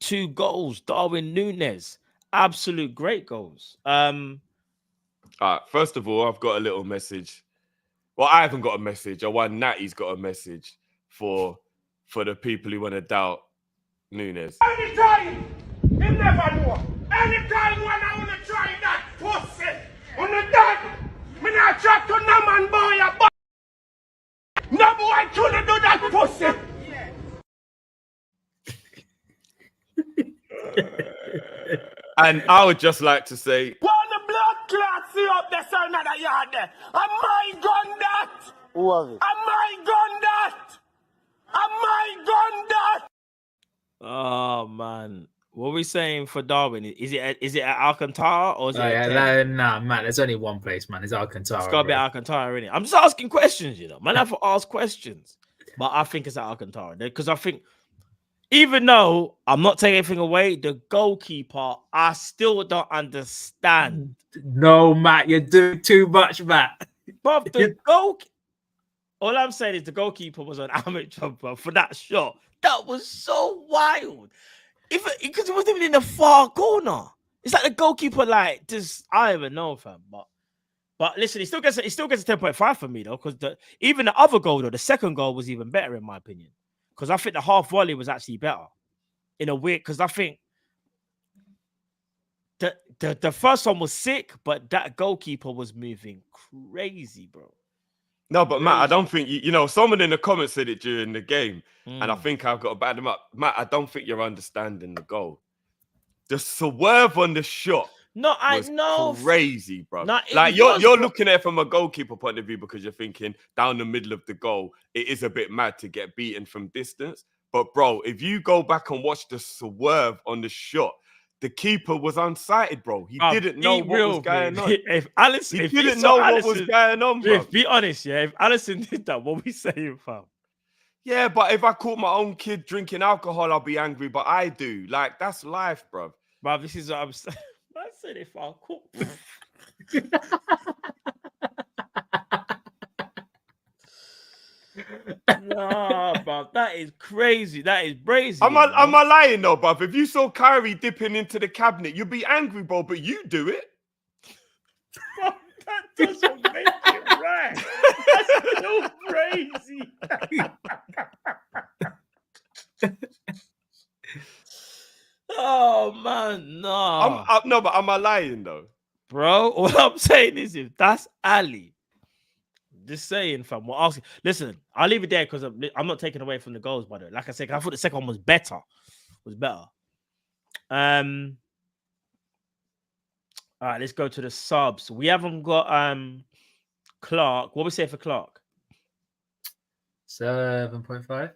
[SPEAKER 3] 2 goals. Darwin Núñez, absolute great goals.
[SPEAKER 4] First of all, I've got a little message. Well, I haven't got a message. Natty's got a message for the people who want to doubt Núñez.
[SPEAKER 7] Anytime, you never know. Anytime when I want to try that pussy, on the dad, me not chat to no man boy, no boy couldn't do that pussy.
[SPEAKER 4] And I would just like to say,
[SPEAKER 7] When the blood clot see up there, so another yard there. Am I gun that? Who was it? Am I gun that? Am I gun that?
[SPEAKER 3] Oh man, what are we saying for Darwin? Is it at Alcantara or is it?
[SPEAKER 5] Nah, man. There's only one place, man. It's Alcantara.
[SPEAKER 3] It's gotta be Alcantara, innit? I'm just asking questions, you know. Man, I have to ask questions, but I think it's at Alcantara because I think, even though I'm not taking anything away, the goalkeeper, I still don't understand.
[SPEAKER 5] No, Matt, you're doing too much, Matt.
[SPEAKER 3] But all I'm saying is the goalkeeper was on amateur, bro, for that shot. That was so wild. Because it wasn't even in the far corner. It's like the goalkeeper, like, just, I don't even know, fam. But listen, he still gets a 10.5 for me, though, because even the other goal, though, the second goal was even better, in my opinion. Because I think the half volley was actually better. In a weird, because I think the first one was sick, but that goalkeeper was moving crazy, bro.
[SPEAKER 4] no, but Matt, I don't think you know. Someone in the comments said it during the game, and I think I've got to back them up. Matt, I don't think you're understanding the goal. The swerve on the shot.
[SPEAKER 3] No, I know.
[SPEAKER 4] Crazy, bro.
[SPEAKER 3] No,
[SPEAKER 4] like you're looking at it from a goalkeeper point of view because you're thinking down the middle of the goal, it is a bit mad to get beaten from distance. But bro, if you go back and watch the swerve on the shot, the keeper was unsighted, bro. He didn't know what was going on.
[SPEAKER 3] If Allison,
[SPEAKER 4] he didn't know what was going on, bro.
[SPEAKER 3] Be honest, yeah. If Allison did that, what we saying, fam?
[SPEAKER 4] Yeah, but if I caught my own kid drinking alcohol, I'll be angry. But I do. Like, that's life, bro.
[SPEAKER 3] Bro, this is what I'm saying. I said if I caught. Nah, bro, that is crazy. That is brazy.
[SPEAKER 4] Am I lying though, bruv? If you saw Kyrie dipping into the cabinet, you'd be angry, bro. But you do it.
[SPEAKER 3] Bro, that doesn't make it right. That's still crazy. Oh man, no.
[SPEAKER 4] No, but am I lying though,
[SPEAKER 3] bro? What I'm saying is, if that's Ali, just saying, fam. We're asking. Listen, I'll leave it there because I'm not taking away from the goals, by the way. Like I said, I thought the second one was better. All right, let's go to the subs. We haven't got Clark. What we say for Clark?
[SPEAKER 5] 7.5.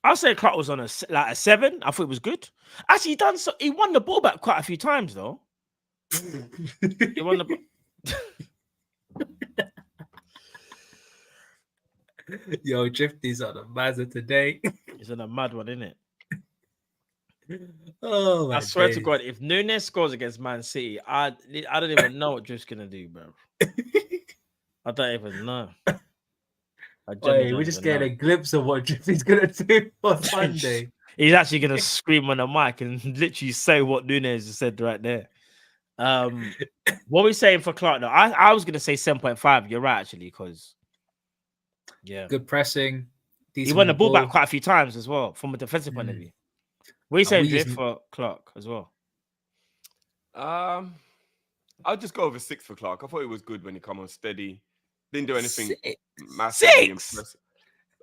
[SPEAKER 3] I'll say Clark was on a 7. I thought it was good. Actually, he won the ball back quite a few times though. He won the ball.
[SPEAKER 5] Yo, Drifty's on a Mazda today.
[SPEAKER 3] He's on a mad one, isn't it?
[SPEAKER 5] Oh,
[SPEAKER 3] I swear to God, if Nunes scores against Man City, I don't even know what Drift's gonna do, bro. I don't even know.
[SPEAKER 5] Wait, we're just getting a glimpse of what Drifty's gonna do on Sunday.
[SPEAKER 3] He's actually gonna scream on the mic and literally say what Nunes just said right there. What are we saying for Clark? No, I was gonna say 7.5. You're right, actually, because
[SPEAKER 5] good pressing.
[SPEAKER 3] He won the ball back quite a few times as well from a defensive point of view. What are you saying, Drift, for Clark as well?
[SPEAKER 4] I'll just go over 6 for Clark. I thought it was good when he come on steady. Didn't do anything massively impressive.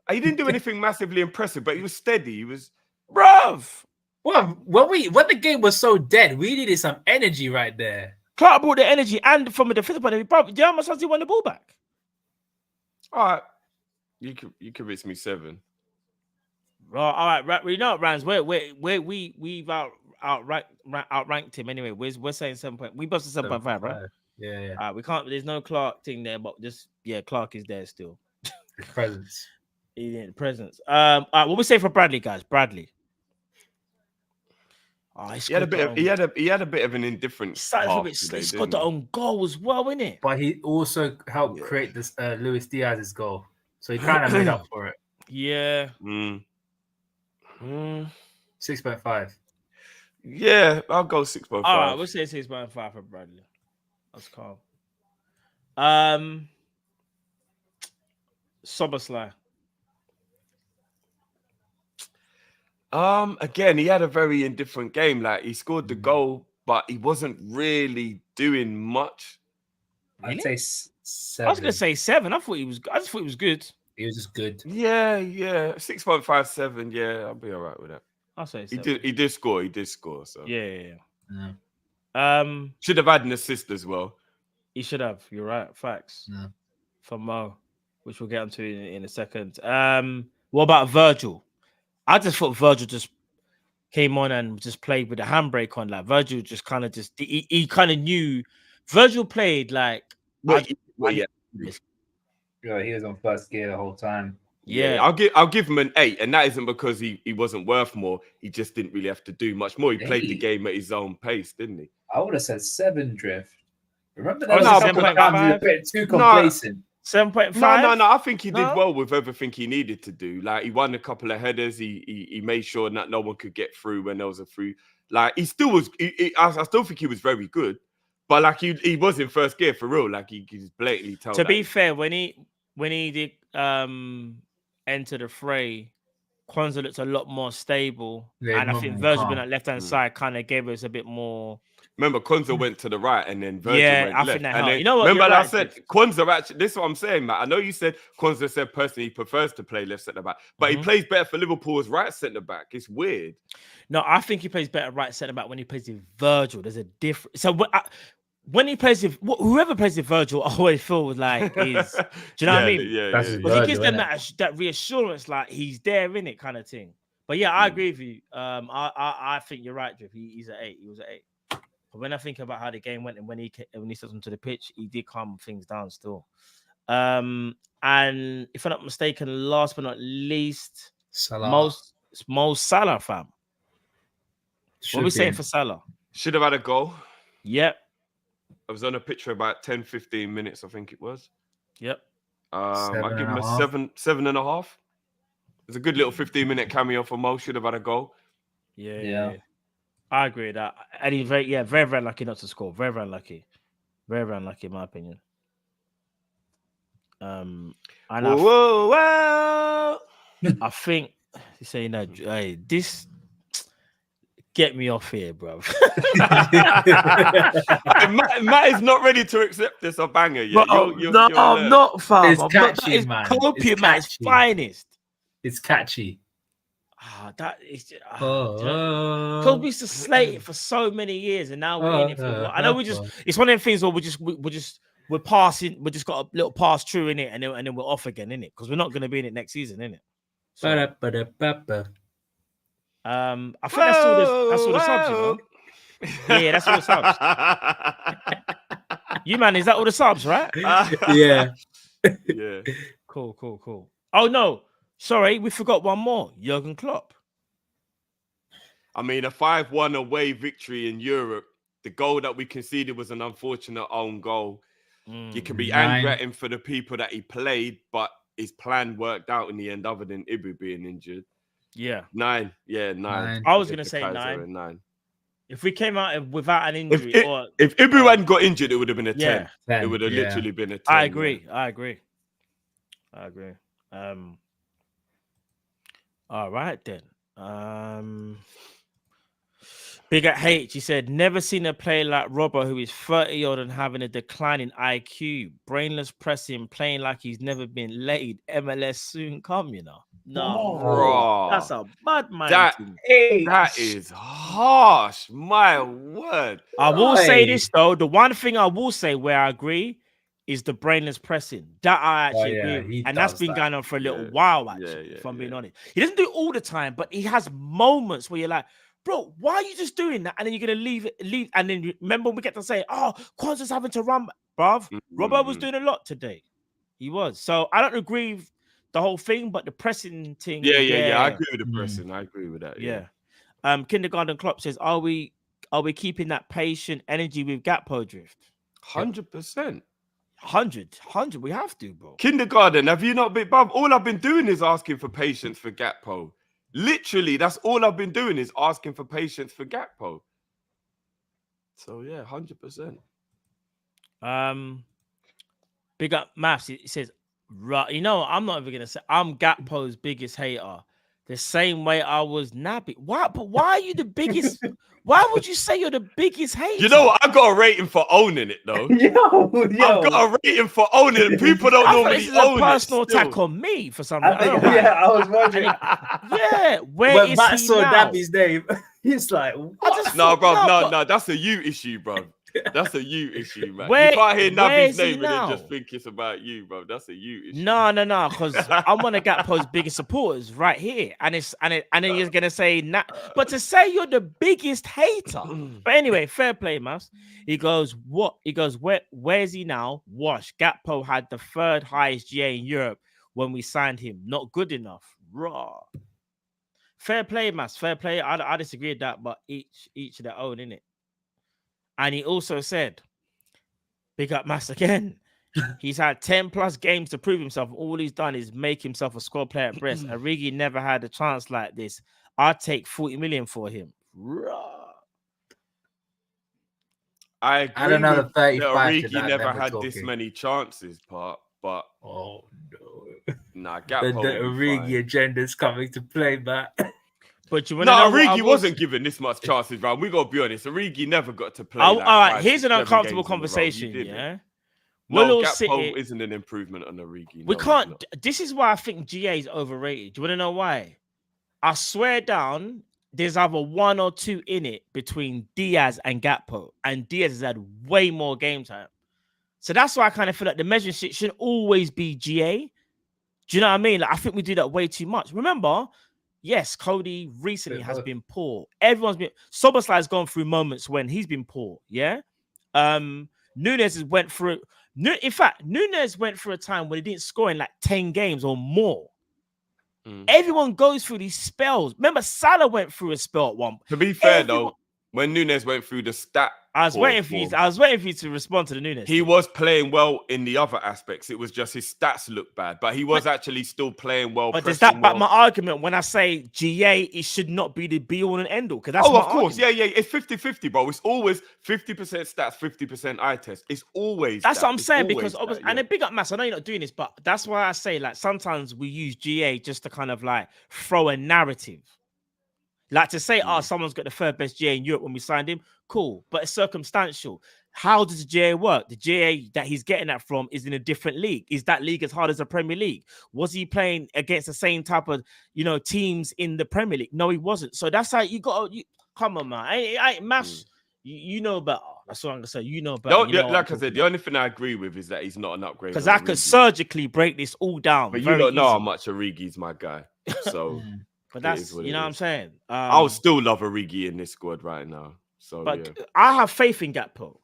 [SPEAKER 4] He didn't do anything massively impressive, but he was steady. He was,
[SPEAKER 3] bruv.
[SPEAKER 5] Well, when the game was so dead, we needed some energy right there.
[SPEAKER 3] Clark brought the energy, and from a defensive point of view, bro, do you know how much times he won the ball back?
[SPEAKER 4] All right, you could reach me 7.
[SPEAKER 3] All right, you know what, Rams, we've outranked him anyway. We're saying 7 point. We busted 7.5, right?
[SPEAKER 5] Yeah.
[SPEAKER 3] We can't. There's no Clark thing there, but just Clark is there still.
[SPEAKER 5] His presence.
[SPEAKER 3] Presence. All right, what we say for Bradley, guys? Bradley. Oh,
[SPEAKER 4] he had a bit of an indifferent.
[SPEAKER 3] He scored the own goal as well, innit?
[SPEAKER 5] But he also helped create this Luis Diaz's goal, so he kind of made up for it.
[SPEAKER 3] Yeah.
[SPEAKER 5] 6.5.
[SPEAKER 4] Yeah, I'll go 6.5.
[SPEAKER 3] All right, we'll say 6.5 for Bradley. That's calm. Soberslay.
[SPEAKER 4] Again, he had a very indifferent game. Like, he scored the goal, but he wasn't really doing much.
[SPEAKER 5] Really? I'd say 7.
[SPEAKER 3] I was gonna say 7. I just thought he was good.
[SPEAKER 5] He was just good.
[SPEAKER 4] Yeah. 6.5, 7. Yeah, I'll be all right with that.
[SPEAKER 3] I'll say 7.
[SPEAKER 4] He did score. So
[SPEAKER 3] yeah.
[SPEAKER 4] Should have had an assist as well.
[SPEAKER 3] He should have. You're right. Facts.
[SPEAKER 5] Yeah.
[SPEAKER 3] For Mo, which we'll get onto in a second. What about Virgil? I just thought Virgil just came on and just played with a handbrake on. Like, Virgil just kind of he kind of knew. Virgil played like.
[SPEAKER 5] He was on first gear the whole time.
[SPEAKER 3] Yeah,
[SPEAKER 4] I'll give him an 8, and that isn't because he wasn't worth more. He just didn't really have to do much more. He played the game at his own pace, didn't he?
[SPEAKER 5] I would have said 7, Drift. Remember
[SPEAKER 3] that?
[SPEAKER 5] Was a couple of times he was a bit too complacent.
[SPEAKER 3] 7.5.
[SPEAKER 4] No. I think he did well with everything he needed to do. Like, he won a couple of headers. He made sure that no one could get through when there was a through. Like, he still was. I still think he was very good, but like he was in first gear for real. Like, he just blatantly told.
[SPEAKER 3] To be fair, when he did enter the fray, Kwanzaa looked a lot more stable, and I think Virgil being at left hand side kind of gave us a bit more.
[SPEAKER 4] Remember, Kwanzaa went to the right, and then Virgil went left.
[SPEAKER 3] Think that
[SPEAKER 4] and then,
[SPEAKER 3] you know what?
[SPEAKER 4] Remember,
[SPEAKER 3] I
[SPEAKER 4] said Kwanzaa actually. This is what I'm saying, Matt. I know you said Kwanzaa said personally he prefers to play left centre back, but he plays better for Liverpool as right centre back. It's weird.
[SPEAKER 3] No, I think he plays better right centre back when he plays with Virgil. There's a difference. So when he plays with whoever plays with Virgil, I always feel like he's. Do you know what I mean?
[SPEAKER 4] Yeah.
[SPEAKER 3] He gives them that reassurance, like he's there in it, kind of thing. But yeah, I agree with you. I think you're right, Drift. He's an 8. He was an 8. But when I think about how the game went and when he stepped onto the pitch, he did calm things down still. And if I'm not mistaken, last but not least,
[SPEAKER 5] Salah.
[SPEAKER 3] Mo Salah, fam. What are we saying for Salah?
[SPEAKER 4] Should have had a goal.
[SPEAKER 3] Yep.
[SPEAKER 4] I was on a pitch for about 10-15 minutes, I think it was.
[SPEAKER 3] Yep.
[SPEAKER 4] I give him a 7.5. It's a good little 15-minute cameo for Mo. Should have had a goal.
[SPEAKER 3] Yeah. I agree with that. And he's very, very lucky not to score. Very unlucky. Very unlucky, in my opinion. And
[SPEAKER 4] whoa.
[SPEAKER 3] I think you say, hey, this get me off here, bro.
[SPEAKER 4] Matt is not ready to accept this a banger yet.
[SPEAKER 3] I'm not, fam.
[SPEAKER 5] It's catchy, man.
[SPEAKER 3] Copium at its finest.
[SPEAKER 5] It's catchy.
[SPEAKER 3] That is because we used to slate it for so many years, and now we're in it for. I know it's one of them things where we're passing. We just got a little pass through in it, and then we're off again in it because we're not going to be in it next season, in it. So, I think that's all the subs, you know? Yeah, that's all the subs. You man, is that all the subs, right?
[SPEAKER 5] Yeah.
[SPEAKER 3] Cool. Oh no. Sorry, we forgot one more. Jurgen Klopp.
[SPEAKER 4] I mean, a 5-1 away victory in Europe. The goal that we conceded was an unfortunate own goal. You can be angry at him for the people that he played, but his plan worked out in the end, other than Ibu being injured.
[SPEAKER 3] Yeah.
[SPEAKER 4] 9. Yeah, 9.
[SPEAKER 3] I was going to say 9. If we came out without an injury,
[SPEAKER 4] if Ibu hadn't got injured, it would have been a 10. It would have literally been a 10.
[SPEAKER 3] I agree. All right then. Big at H, he said, never seen a player like Robbo who is 30-odd and having a decline in IQ, brainless pressing, playing like he's never been laid. MLS soon come, you know. No,
[SPEAKER 4] bro,
[SPEAKER 3] that's a bad man.
[SPEAKER 4] That is harsh. My word.
[SPEAKER 3] I will say this though. The one thing I will say where I agree is the brainless pressing. That I actually agree with. And that's been going on for a little while, actually, if I'm being honest. He doesn't do it all the time, but he has moments where you're like, bro, why are you just doing that? And then you're going to leave. And then remember we get to say, Kwanzaa's having to run, bruv. Robert was doing a lot today. He was. So I don't agree with the whole thing, but the pressing thing.
[SPEAKER 4] Yeah. I agree with the pressing. I agree with that. Yeah.
[SPEAKER 3] Kindergarten Klopp says, are we keeping that patient energy with Gakpo drift?
[SPEAKER 4] 100%.
[SPEAKER 3] 100. We have to, bro.
[SPEAKER 4] Kindergarten, have you not been, bruv? All I've been doing is asking for patience for Gakpo. Literally, that's all I've been doing is asking for patience for Gakpo. So yeah, 100%.
[SPEAKER 3] Big up Maths. He says, right, you know, I'm not even gonna say I'm Gakpo's biggest hater. The same way I was Naby. Why? But why are you the biggest? Why would you say you're the biggest hater?
[SPEAKER 4] You know what? I got a rating for owning it though.
[SPEAKER 5] Yo.
[SPEAKER 4] I got a rating for owning it. People don't normally
[SPEAKER 3] this is
[SPEAKER 4] own
[SPEAKER 3] a personal
[SPEAKER 4] it. Still.
[SPEAKER 3] attack on me for something.
[SPEAKER 5] I was wondering.
[SPEAKER 3] Yeah,
[SPEAKER 5] when Matt saw Naby's name, he's like, what?
[SPEAKER 4] No, bro, no, that's a you issue, bro. That's a you issue, man. You can't hear Naby's name and then just think it's about you, bro. That's a you issue.
[SPEAKER 3] No, because I'm one of Gakpo's biggest supporters right here, and then you're gonna say but to say you're the biggest hater. But anyway, fair play, Mouse. He goes, what? He goes, where's he now? Wash. Gakpo had the 3rd highest GA in Europe when we signed him. Not good enough. Raw. Fair play, Mouse. Fair play. I disagree with that, but each of their own, innit? And he also said, big up Mass again. He's had 10 plus games to prove himself. All he's done is make himself a squad player at Brest. Origi never had a chance like this. I'd take 40 million for him.
[SPEAKER 4] I agree.
[SPEAKER 5] I don't know the 35.
[SPEAKER 4] Origi never had this many chances, but
[SPEAKER 5] oh no.
[SPEAKER 4] Nah,
[SPEAKER 5] the Origi agenda's coming to play, Matt.
[SPEAKER 3] But you
[SPEAKER 4] Origi wasn't given this much chances, bro. We gotta be honest. Origi never got to play.
[SPEAKER 3] All right, here's an uncomfortable conversation. Yeah,
[SPEAKER 4] Gakpo isn't an improvement on Origi.
[SPEAKER 3] We can't. This is why I think GA is overrated. Do you want to know why? I swear down, there's either 1 or 2 in it between Diaz and Gakpo, and Diaz has had way more game time. So that's why I kind of feel like the measuring stick shouldn't always be GA. Do you know what I mean? Like I think we do that way too much. Remember. Yes, Cody recently has been poor. Everyone's been. Soboslai has gone through moments when he's been poor. Yeah. Nunes went through. In fact, Nunes went through a time when he didn't score in like 10 games or more. Everyone goes through these spells. Remember, Salah went through a spell at one.
[SPEAKER 4] To be fair, though, when Nunes went through the stat.
[SPEAKER 3] I was waiting for you to respond to the Nunes.
[SPEAKER 4] He was playing well in the other aspects. It was just his stats looked bad, but he was actually still playing well.
[SPEAKER 3] But does that back my argument when I say GA, it should not be the be all and end all? Because that's
[SPEAKER 4] of course, yeah. It's 50-50, bro. It's always 50% stats, 50% eye test. It's always
[SPEAKER 3] that's what I'm saying because obviously, and a big up mass. I know you're not doing this, but that's why I say like sometimes we use GA just to kind of like throw a narrative. Like to say, someone's got the third best GA in Europe when we signed him, cool, but it's circumstantial. How does the GA work? The GA that he's getting that from is in a different league. Is that league as hard as the Premier League? Was he playing against the same type of, teams in the Premier League? No, he wasn't. So that's how you got to, come on, man. I Mash, you know better. That's what I'm going to say. You know better.
[SPEAKER 4] Like I said, the only thing I agree with is that he's not an upgrade.
[SPEAKER 3] Because I could surgically break this all down.
[SPEAKER 4] But you don't know how much Origi's my guy. So...
[SPEAKER 3] But that's, what I'm saying.
[SPEAKER 4] I would still love Origi in this squad right now. So,
[SPEAKER 3] I have faith in Gakpo.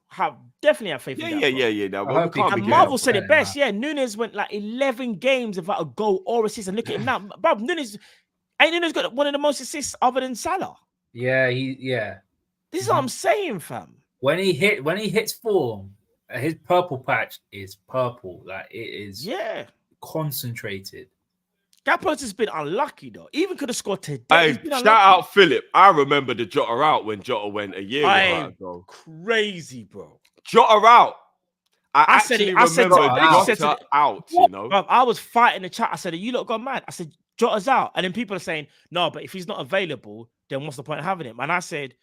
[SPEAKER 3] Definitely have faith in Gakpo.
[SPEAKER 4] Yeah. No,
[SPEAKER 3] and Marvel said it best. Yeah, Nunes went like 11 games without a goal or assist. And look at him now. Bro, Nunes got one of the most assists other than Salah.
[SPEAKER 5] Yeah,
[SPEAKER 3] This is what I'm saying, fam.
[SPEAKER 5] When he hits form, his purple patch is purple. Like it is concentrated.
[SPEAKER 3] Gakpo's just been unlucky though. Even could have scored today.
[SPEAKER 4] Hey, shout out Philip. I remember the Jota out when Jota went a year ago.
[SPEAKER 3] Crazy, bro.
[SPEAKER 4] Jota out. I said Jota out.
[SPEAKER 3] Bro, I was fighting the chat. I said, "You lot gone mad." I said, "Jota's out," and then people are saying, "No, but if he's not available, then what's the point of having him?" And I said,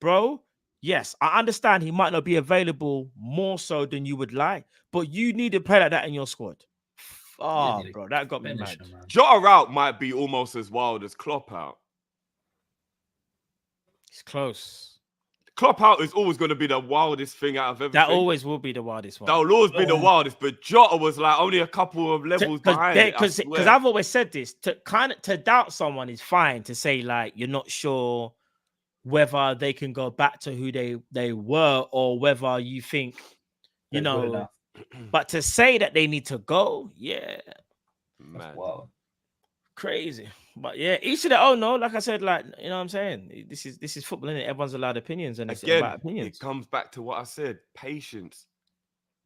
[SPEAKER 3] "Bro, yes, I understand he might not be available more so than you would like, but you need to play like that in your squad." Oh, bro, that got me mad.
[SPEAKER 4] Jota out might be almost as wild as Klopp out.
[SPEAKER 3] It's close.
[SPEAKER 4] Klopp out is always going to be the wildest thing out of everything.
[SPEAKER 3] That always will be the wildest one.
[SPEAKER 4] That will always be the wildest, but Jota was like only a couple of levels behind it.
[SPEAKER 3] Because I've always said this, to doubt someone is fine. To say like you're not sure whether they can go back to who they were or whether you think, but to say that they need to go,
[SPEAKER 4] man,
[SPEAKER 5] wow,
[SPEAKER 3] crazy. But yeah, each of their own. No, like I said, like what I'm saying, this is football, isn't it? Everyone's allowed opinions, and it's about opinions.
[SPEAKER 4] It comes back to what I said: patience.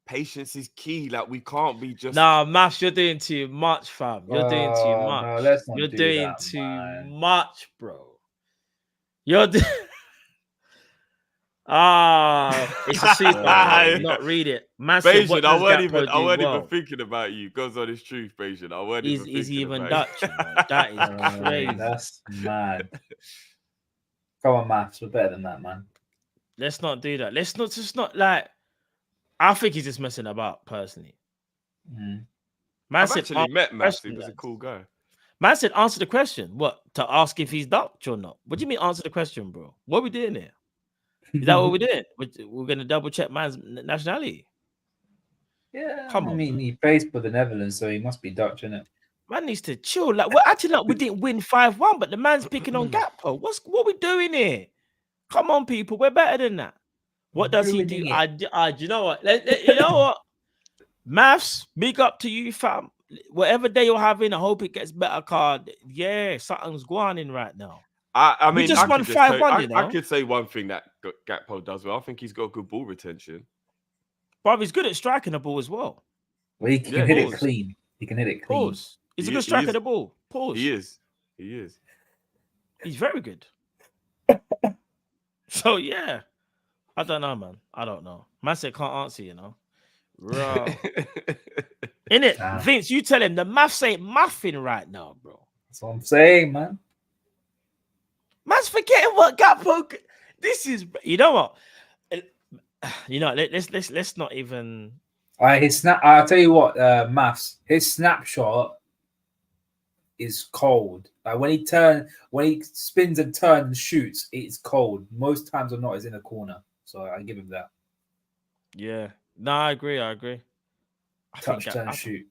[SPEAKER 4] Patience is key. Like we can't be just.
[SPEAKER 3] Nah, Mash, you're doing too much, fam. You're doing too much.
[SPEAKER 5] No, let's not
[SPEAKER 3] you're
[SPEAKER 5] do
[SPEAKER 3] doing
[SPEAKER 5] that,
[SPEAKER 3] too
[SPEAKER 5] man.
[SPEAKER 3] much, bro. You're doing. It's a super. Not read it. Man said,
[SPEAKER 4] patient, I weren't even thinking about you. God's honest truth, patient. I weren't even thinking. Is he even
[SPEAKER 3] Dutch? That is crazy.
[SPEAKER 5] That's mad. Come on, maths. We're better than that, man.
[SPEAKER 3] Let's not do that. Let's not just not like. I think he's just messing about personally.
[SPEAKER 5] Mm.
[SPEAKER 4] I've actually met Max. He was a cool guy.
[SPEAKER 3] Man said, answer the question. What? To ask if he's Dutch or not? What do you mean answer the question, bro? What are we doing here? Is that what we did? We're going to double check man's nationality.
[SPEAKER 5] Yeah, I mean, he plays for the Netherlands, so he must be Dutch, innit?
[SPEAKER 3] Man needs to chill. Like we're acting like we didn't win 5-1, but the man's picking on Gakpo. What we doing here? Come on, people, we're better than that. What does he do? You know what? You know what? Maths, big up to you, fam. Whatever day you're having, I hope it gets better. Card, yeah, something's going on right now.
[SPEAKER 4] I mean,
[SPEAKER 3] we just won 5-1.
[SPEAKER 4] I could say one thing that Gakpo does well. I think he's got good ball retention.
[SPEAKER 3] But he's good at striking the ball as well.
[SPEAKER 5] Well, he can hit it clean. He can hit it clean.
[SPEAKER 3] Pause. He's a good striker of the ball. Pause.
[SPEAKER 4] He is.
[SPEAKER 3] He's very good. So yeah, I don't know, man. I don't know. Man said can't answer, Bro. Innit? Vince, you tell him the maths ain't muffin right now, bro.
[SPEAKER 5] That's what I'm saying, man.
[SPEAKER 3] Man's forgetting what Gakpo. This is, you know what? Let's not even.
[SPEAKER 5] I'll tell you what, maths. His snapshot is cold. Like when he spins and turns and shoots, it's cold. Most times or not, is in a corner. So I give him that.
[SPEAKER 3] Yeah. No, I agree.
[SPEAKER 5] Touch, turn, shoot.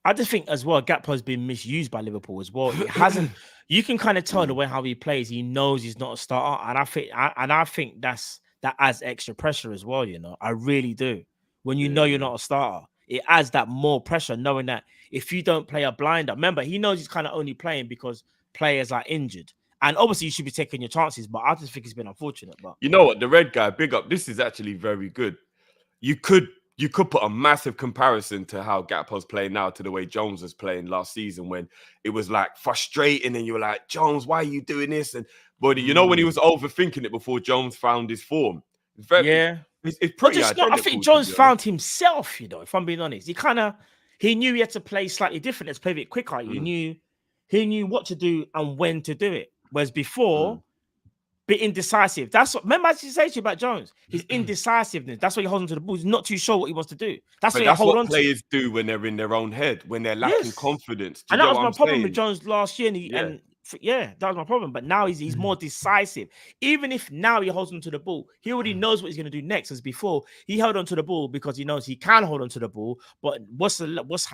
[SPEAKER 3] I just think as well, Gakpo's been misused by Liverpool as well. It hasn't. You can kind of tell the way how he plays. He knows he's not a starter, and I think that adds extra pressure as well. I really do. When you know you're not a starter, it adds that more pressure, knowing that if you don't play a blinder, remember he knows he's kind of only playing because players are injured, And obviously, you should be taking your chances, but I just think it's been unfortunate. But
[SPEAKER 4] you know what, the red guy, big up. This is actually very good. You could put a massive comparison to how Gakpo's playing now to the way Jones was playing last season, when it was like frustrating, and you were like, Jones, why are you doing this? And but you know when he was overthinking it before Jones found his form. It's pretty.
[SPEAKER 3] I think Jones found himself. You know, if I'm being honest, he knew he had to play slightly different. Let's play a bit quicker. He knew what to do and when to do it. Whereas before, bit indecisive. That's what. Remember, I used to say to you about Jones. His indecisiveness. That's why he holds on to the ball. He's not too sure what he wants to do. That's what
[SPEAKER 4] players do when they're in their own head, when they're lacking confidence.
[SPEAKER 3] And that was my problem with Jones last year. That was my problem. But now he's more decisive. Even if now he holds on to the ball, he already knows what he's going to do next. As before, he held on to the ball because he knows he can hold on to the ball. But what's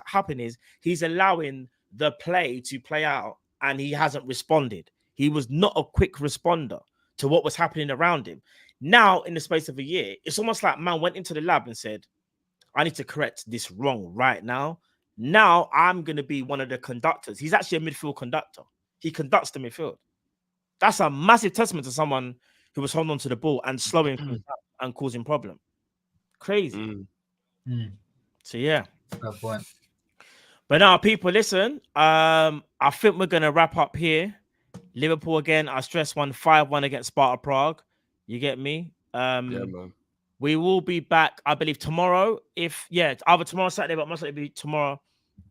[SPEAKER 3] happening is he's allowing the play to play out, and he hasn't responded. He was not a quick responder to what was happening around him. Now, in the space of a year, it's almost like man went into the lab and said, I need to correct this wrong right now. Now I'm going to be one of the conductors. He's actually a midfield conductor. He conducts the midfield. That's a massive testament to someone who was holding on to the ball and slowing things up and causing problem. Crazy. So, yeah.
[SPEAKER 5] Good point.
[SPEAKER 3] But now, people, listen. I think we're going to wrap up here. Liverpool again. I stress 5-1 against Sparta Prague. You get me?
[SPEAKER 4] Man.
[SPEAKER 3] We will be back, I believe, tomorrow. Either tomorrow, Saturday, but most likely be tomorrow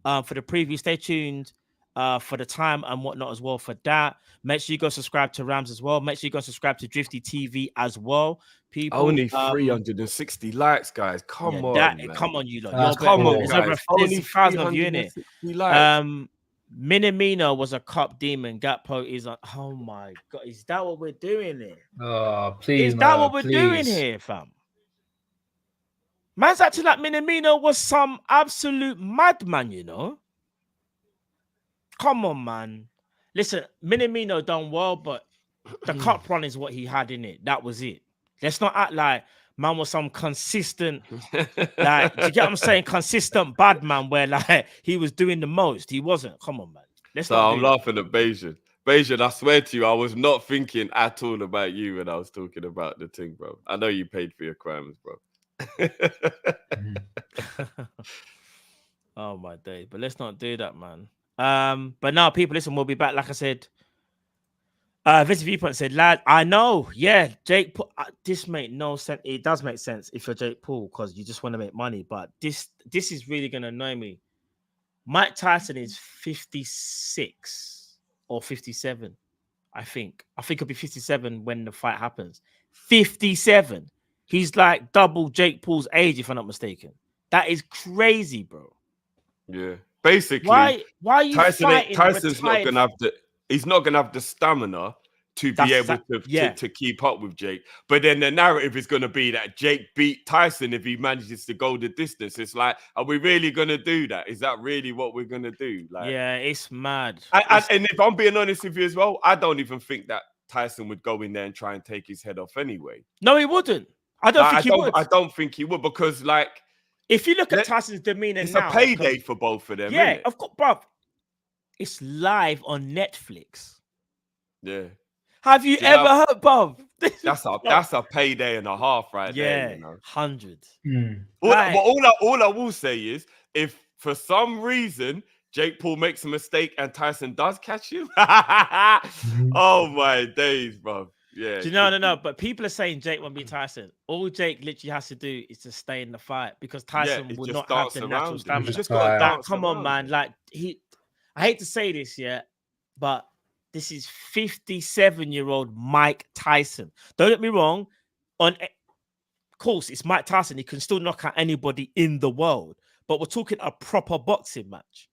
[SPEAKER 3] for the preview. Stay tuned for the time and whatnot as well for that. Make sure you go subscribe to Rams as well. Make sure you go subscribe to Drifty TV as well. People,
[SPEAKER 4] only 360 likes, guys. Come on,
[SPEAKER 3] come on, you lot.
[SPEAKER 4] Come on,
[SPEAKER 3] there's
[SPEAKER 4] guys.
[SPEAKER 3] over 50,000 of you in it. Minamino was a cup demon. Gakpo is like, oh my god, is that what we're doing here?
[SPEAKER 5] Oh, please,
[SPEAKER 3] is that what we're doing here, fam? Man's acting like Minamino was some absolute madman, you know. Come on, man. Listen, Minamino done well, but the cup run is what he had in it. That was it. Let's not act like man was some consistent, like, do you get what I'm saying? Consistent bad man where like he was doing the most. He wasn't. Come on, man.
[SPEAKER 4] I'm laughing at Bajan. Bajan, I swear to you, I was not thinking at all about you when I was talking about the thing, bro. I know you paid for your crimes, bro.
[SPEAKER 3] Oh my days. But let's not do that, man. But now, people, listen, we'll be back. Like I said, Vincent Viewpoint said, lad, I know, yeah, Jake Paul, this make no sense. It does make sense if you're Jake Paul because you just want to make money, but this is really going to annoy me. Mike Tyson is 56 or 57, I think. I think it'll be 57 when the fight happens. 57. He's like double Jake Paul's age, if I'm not mistaken. That is crazy, bro.
[SPEAKER 4] Yeah. Basically,
[SPEAKER 3] why are you fighting?
[SPEAKER 4] Tyson's not gonna have he's not gonna have the stamina to be able to keep up with Jake. But then the narrative is gonna be that Jake beat Tyson if he manages to go the distance. It's like, are we really gonna do that? Is that really what we're gonna do? Like,
[SPEAKER 3] yeah, it's mad.
[SPEAKER 4] And if I'm being honest with you as well, I don't even think that Tyson would go in there and try and take his head off anyway.
[SPEAKER 3] No, he wouldn't. I don't think he would.
[SPEAKER 4] I don't think he would because, like,
[SPEAKER 3] if you look at Tyson's demeanor
[SPEAKER 4] it's
[SPEAKER 3] now,
[SPEAKER 4] a payday for both of them.
[SPEAKER 3] Yeah, of course, bro. It's live on Netflix.
[SPEAKER 4] Yeah.
[SPEAKER 3] Have you ever heard, Bob?
[SPEAKER 4] That's a payday and a half, right there. You know?
[SPEAKER 3] Hundreds.
[SPEAKER 4] All I will say is, if for some reason Jake Paul makes a mistake and Tyson does catch him, oh my days, bro. Yeah.
[SPEAKER 3] Do you know? No. But people are saying Jake won't beat Tyson. All Jake literally has to do is to stay in the fight because Tyson will not have the natural stamina.
[SPEAKER 4] Just got
[SPEAKER 3] come on, man. Like I hate to say this, but this is 57-year-old Mike Tyson. Don't get me wrong. Of course, it's Mike Tyson. He can still knock out anybody in the world. But we're talking a proper boxing match.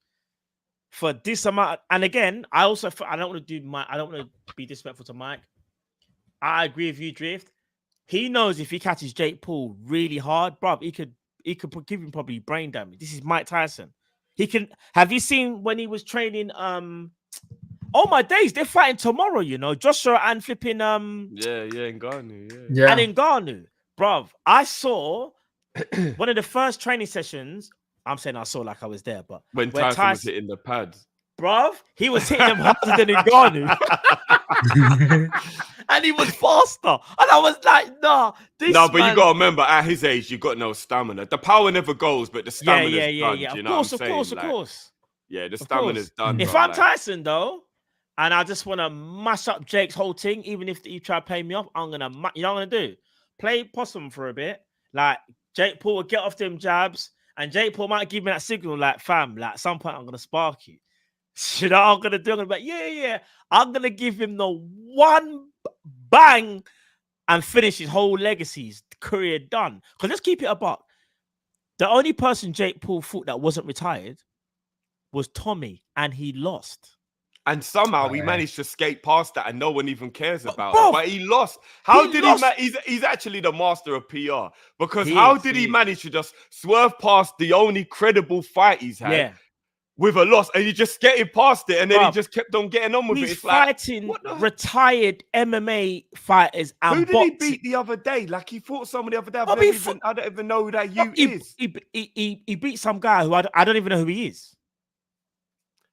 [SPEAKER 3] For this amount, and again, I don't want to be disrespectful to Mike. I agree with you, Drift. He knows if he catches Jake Paul really hard, bruv, he could give him probably brain damage. This is Mike Tyson. He can. Have you seen when he was training? Oh my days, they're fighting tomorrow. You know, Joshua and flipping.
[SPEAKER 4] Ngannou.
[SPEAKER 3] Yeah. And Ngannou, bruv. I saw one of the first training sessions. I'm saying I saw like I was there, but
[SPEAKER 4] when Tyson was hitting the pads,
[SPEAKER 3] bruv, he was hitting them harder than Ngannou. And he was faster. And I was like, nah.
[SPEAKER 4] No, but you got to remember, at his age, you got no stamina. The power never goes, but the stamina's done.
[SPEAKER 3] Yeah.
[SPEAKER 4] You know what I'm saying?
[SPEAKER 3] Of course.
[SPEAKER 4] Yeah, the stamina's done.
[SPEAKER 3] If I'm Tyson, though, and I just want to mash up Jake's whole thing, even if you try to play me off, I'm going to, you know what I'm going to do? Play possum for a bit. Like, Jake Paul will get off them jabs, and Jake Paul might give me that signal, like, fam, like, at some point, I'm going to spark you. You know what I'm going to do? I'm going to be like, yeah. I'm going to give him the one bang and finish his whole legacy, his career done. Because let's keep it a buck. The only person Jake Paul thought that wasn't retired was Tommy, and he lost.
[SPEAKER 4] And somehow he managed to skate past that, and no one even cares about it. But he lost. How did he? He's actually the master of PR, because how did he manage to just swerve past the only credible fight he's had with a loss, and he just skated past it, and then he just kept on getting on with it? It's
[SPEAKER 3] fighting retired MMA fighters. And
[SPEAKER 4] who did he beat the other day? Like, he fought someone the other day. I don't even know who that is.
[SPEAKER 3] He beat some guy who I don't even know who he is.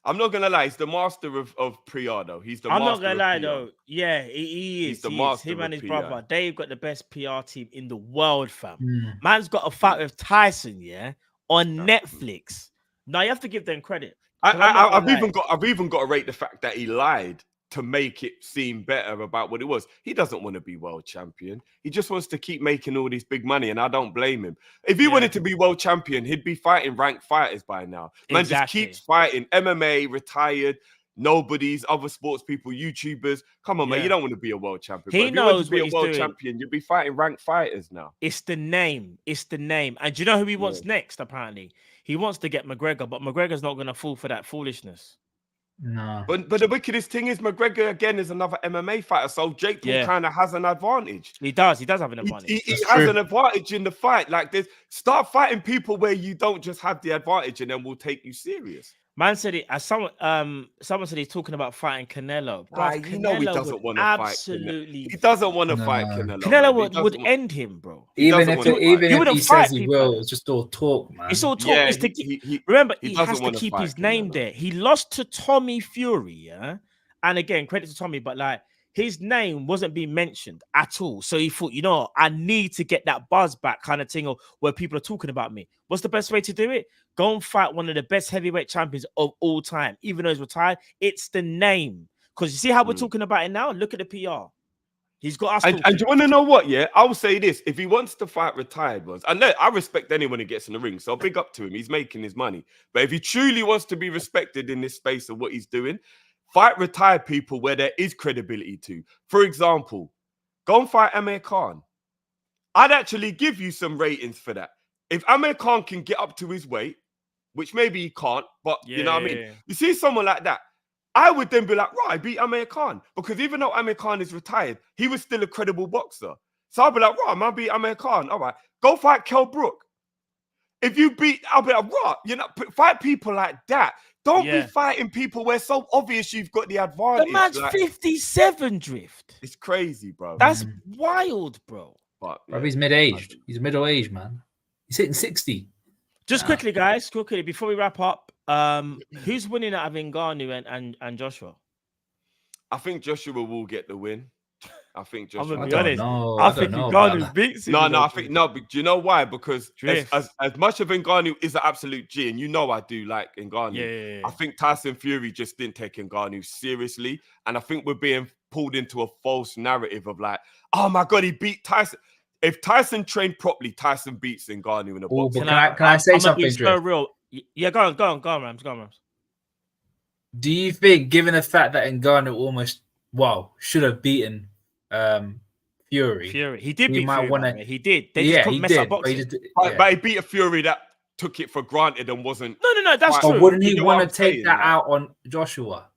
[SPEAKER 4] I'm not gonna lie, he's the master of PR though. He's the
[SPEAKER 3] I'm
[SPEAKER 4] master
[SPEAKER 3] not gonna lie
[SPEAKER 4] PR.
[SPEAKER 3] though. Yeah, he is.
[SPEAKER 4] He's the master.
[SPEAKER 3] Him and his brother, they've got the best PR team in the world, fam. Man's got a fight with Tyson, on Netflix. Now you have to give them credit.
[SPEAKER 4] I've even got to rate the fact that he lied to make it seem better about what it was. He doesn't want to be world champion. He just wants to keep making all this big money, and I don't blame him. If he wanted to be world champion, he'd be fighting ranked fighters by now. Man just keeps fighting MMA, retired, nobodies, other sports people, YouTubers. Come on, man, you don't want to be a world champion.
[SPEAKER 3] He knows
[SPEAKER 4] if you want to be a world champion, you'd be fighting ranked fighters now.
[SPEAKER 3] It's the name. And do you know who he wants next, apparently? He wants to get McGregor, but McGregor's not going to fall for that foolishness.
[SPEAKER 5] No.
[SPEAKER 4] But the wickedest thing is McGregor again is another MMA fighter, so Jake Paul kind of has an advantage.
[SPEAKER 3] He does have an advantage.
[SPEAKER 4] He has an advantage in the fight. Like, start fighting people where you don't just have the advantage, and then we'll take you serious.
[SPEAKER 3] Man said it as someone said he's talking about fighting Canelo. Bruv,
[SPEAKER 4] you know he doesn't want to fight.
[SPEAKER 3] Absolutely,
[SPEAKER 4] he doesn't want to fight Canelo.
[SPEAKER 3] Canelo would end him, bro.
[SPEAKER 5] Even if he says he will, it's just all talk, man.
[SPEAKER 3] It's all talk. Remember, he has to keep his name there. He lost to Tommy Fury, and again, credit to Tommy, but like, his name wasn't being mentioned at all. So he thought, you know, I need to get that buzz back kind of thing, or where people are talking about me. What's the best way to do it? Go and fight one of the best heavyweight champions of all time. Even though he's retired, it's the name. Because you see how we're talking about it now? Look at the PR. He's got us.
[SPEAKER 4] And do you want to know what? Yeah, I will say this. If he wants to fight retired ones, and I respect anyone who gets in the ring, so big up to him. He's making his money. But if he truly wants to be respected in this space of what he's doing, fight retired people where there is credibility to. For example, go and fight Amir Khan. I'd actually give you some ratings for that. If Amir Khan can get up to his weight, which maybe he can't, but you know what I mean? Yeah. You see someone like that, I would then be like, right, I beat Amir Khan. Because even though Amir Khan is retired, he was still a credible boxer. So I'll be like, right, I beat Amir Khan. All right, go fight Kell Brook. If you beat, I'll be like, right, you know, fight people like that. Don't be fighting people where it's so obvious you've got the advantage.
[SPEAKER 3] The man's 57 drift.
[SPEAKER 4] It's crazy, bro.
[SPEAKER 3] That's wild, bro.
[SPEAKER 5] But he's mid-aged. He's middle-aged, man. He's hitting 60.
[SPEAKER 3] Just quickly, guys, before we wrap up, who's winning out of Ngannou and Joshua?
[SPEAKER 4] I think Joshua will get the win. I think Joshua.
[SPEAKER 3] I'm gonna be honest. I think Ngannou beats him.
[SPEAKER 4] But do you know why? Because as much of Ngannou is an absolute G, and you know I do like Ngannou. I think Tyson Fury just didn't take Ngannou seriously, and I think we're being pulled into a false narrative of like, oh my god, he beat Tyson. If Tyson trained properly, Tyson beats Ngannou in a box.
[SPEAKER 5] Can I say something?
[SPEAKER 3] So real. Yeah, go on, Rams.
[SPEAKER 5] Do you think, given the fact that Ngannou almost should have beaten Fury,
[SPEAKER 3] he did beat Fury. He did. They just couldn't mess up boxing.
[SPEAKER 4] But he beat a Fury that took it for granted and wasn't.
[SPEAKER 3] No, that's true.
[SPEAKER 5] But wouldn't he want to take that out on Joshua?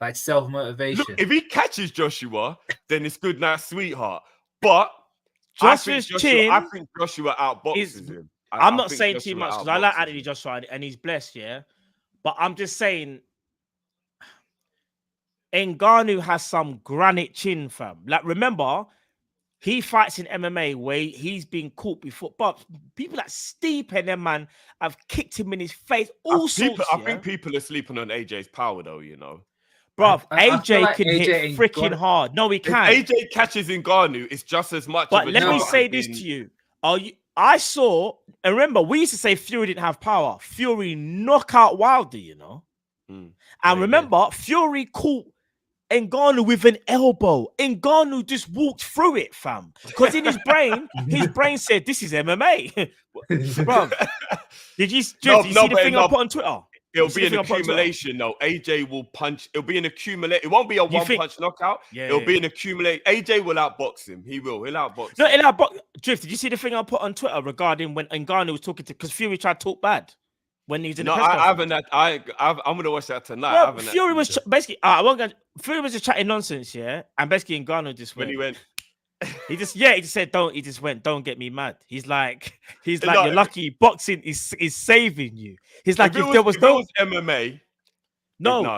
[SPEAKER 5] Like self-motivation.
[SPEAKER 4] Look, if he catches Joshua, then it's good night, sweetheart. But I think Joshua outboxes him.
[SPEAKER 3] I'm not saying too much because I like Anthony Joshua and he's blessed, but I'm just saying Ngannou has some granite chin, fam. Like, remember, he fights in MMA where he's been caught before. But people like Stipe and them, man, have kicked him in his face. I
[SPEAKER 4] think people are sleeping on AJ's power, though, you know.
[SPEAKER 3] Bruv,
[SPEAKER 5] I feel
[SPEAKER 3] AJ
[SPEAKER 5] like
[SPEAKER 3] can
[SPEAKER 5] AJ
[SPEAKER 3] hit
[SPEAKER 5] ain't
[SPEAKER 3] freaking
[SPEAKER 5] got it.
[SPEAKER 3] hard. No, he
[SPEAKER 4] If
[SPEAKER 3] can.
[SPEAKER 4] AJ catches Ngannou, it's just as much.
[SPEAKER 3] But
[SPEAKER 4] of a
[SPEAKER 3] let me
[SPEAKER 4] chance
[SPEAKER 3] say
[SPEAKER 4] of
[SPEAKER 3] this
[SPEAKER 4] being-
[SPEAKER 3] to you. I saw, and remember, we used to say Fury didn't have power. Fury knockout Wilder, you know. And remember, Fury caught Ngannou with an elbow. Ngannou just walked through it, fam. Because in his brain said, "This is MMA." Bro, did you see the thing I put on Twitter?
[SPEAKER 4] It'll be an accumulation, though. AJ will punch. It'll be an accumulate. It won't be a one-punch knockout. It'll be an accumulate. AJ will outbox him. He will. He'll outbox.
[SPEAKER 3] No, he'll outbox. Drift, did you see the thing I put on Twitter regarding when Ngannou was talking to? Because Fury tried to talk bad when he was in the press conference.
[SPEAKER 4] I'm gonna watch that tonight.
[SPEAKER 3] Well, Fury was basically. Fury was just chatting nonsense, yeah, and basically Ngannou just went.
[SPEAKER 4] When he went.
[SPEAKER 3] He just said, "Don't." He just went, "Don't get me mad." He's like, you're lucky. Boxing is saving you. He's like, if it was
[SPEAKER 4] MMA,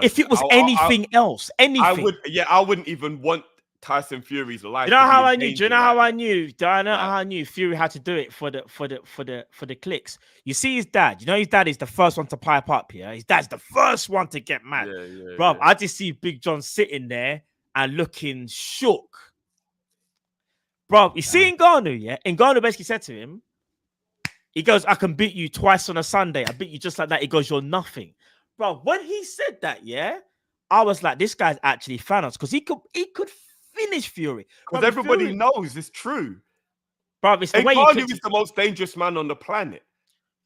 [SPEAKER 3] if it was anything else, anything.
[SPEAKER 4] I wouldn't even want Tyson Fury's life.
[SPEAKER 3] You know how I knew? Do you know how I knew? Do I know how I knew Fury had to do it for the clicks? You see his dad. You know his dad is the first one to pipe up here. His dad's the first one to get mad. Bro, I just see Big John sitting there and looking shook. Bro, you see Ngannou, yeah? Ngannou basically said to him, he goes, "I can beat you twice on a Sunday. I beat you just like that." He goes, "You're nothing." Bro, when he said that, yeah, I was like, this guy's actually Thanos because he could finish Fury.
[SPEAKER 4] Because everybody knows it's true.
[SPEAKER 3] Bro, it's the way
[SPEAKER 4] Ngannou is the most dangerous man on the planet.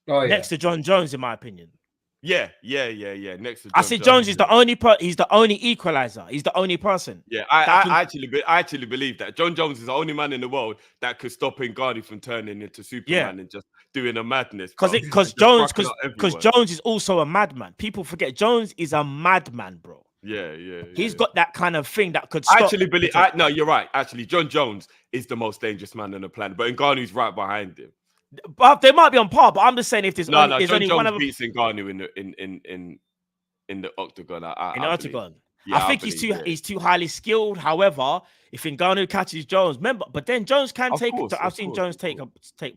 [SPEAKER 5] Oh, yeah.
[SPEAKER 3] Next to John Jones, in my opinion.
[SPEAKER 4] Yeah. Next to John
[SPEAKER 3] I said Jones is the only he's the only equalizer. He's the only person.
[SPEAKER 4] Yeah, I actually believe that. John Jones is the only man in the world that could stop Ngannou from turning into Superman and just doing a madness.
[SPEAKER 3] Because Jones is also a madman. People forget Jones is a madman, bro.
[SPEAKER 4] Yeah.
[SPEAKER 3] He's got that kind of thing that could stop.
[SPEAKER 4] I actually believe. No, you're right. Actually, John Jones is the most dangerous man on the planet, but Ngannou's right behind him.
[SPEAKER 3] But they might be on par, but I'm just saying if there's
[SPEAKER 4] John
[SPEAKER 3] only
[SPEAKER 4] Jones
[SPEAKER 3] one of them
[SPEAKER 4] beats Ngannou in the octagon.
[SPEAKER 3] In the octagon. I think he's too highly skilled. However, if Ngannou catches Jones, remember, but then Jones can take. I've seen Jones take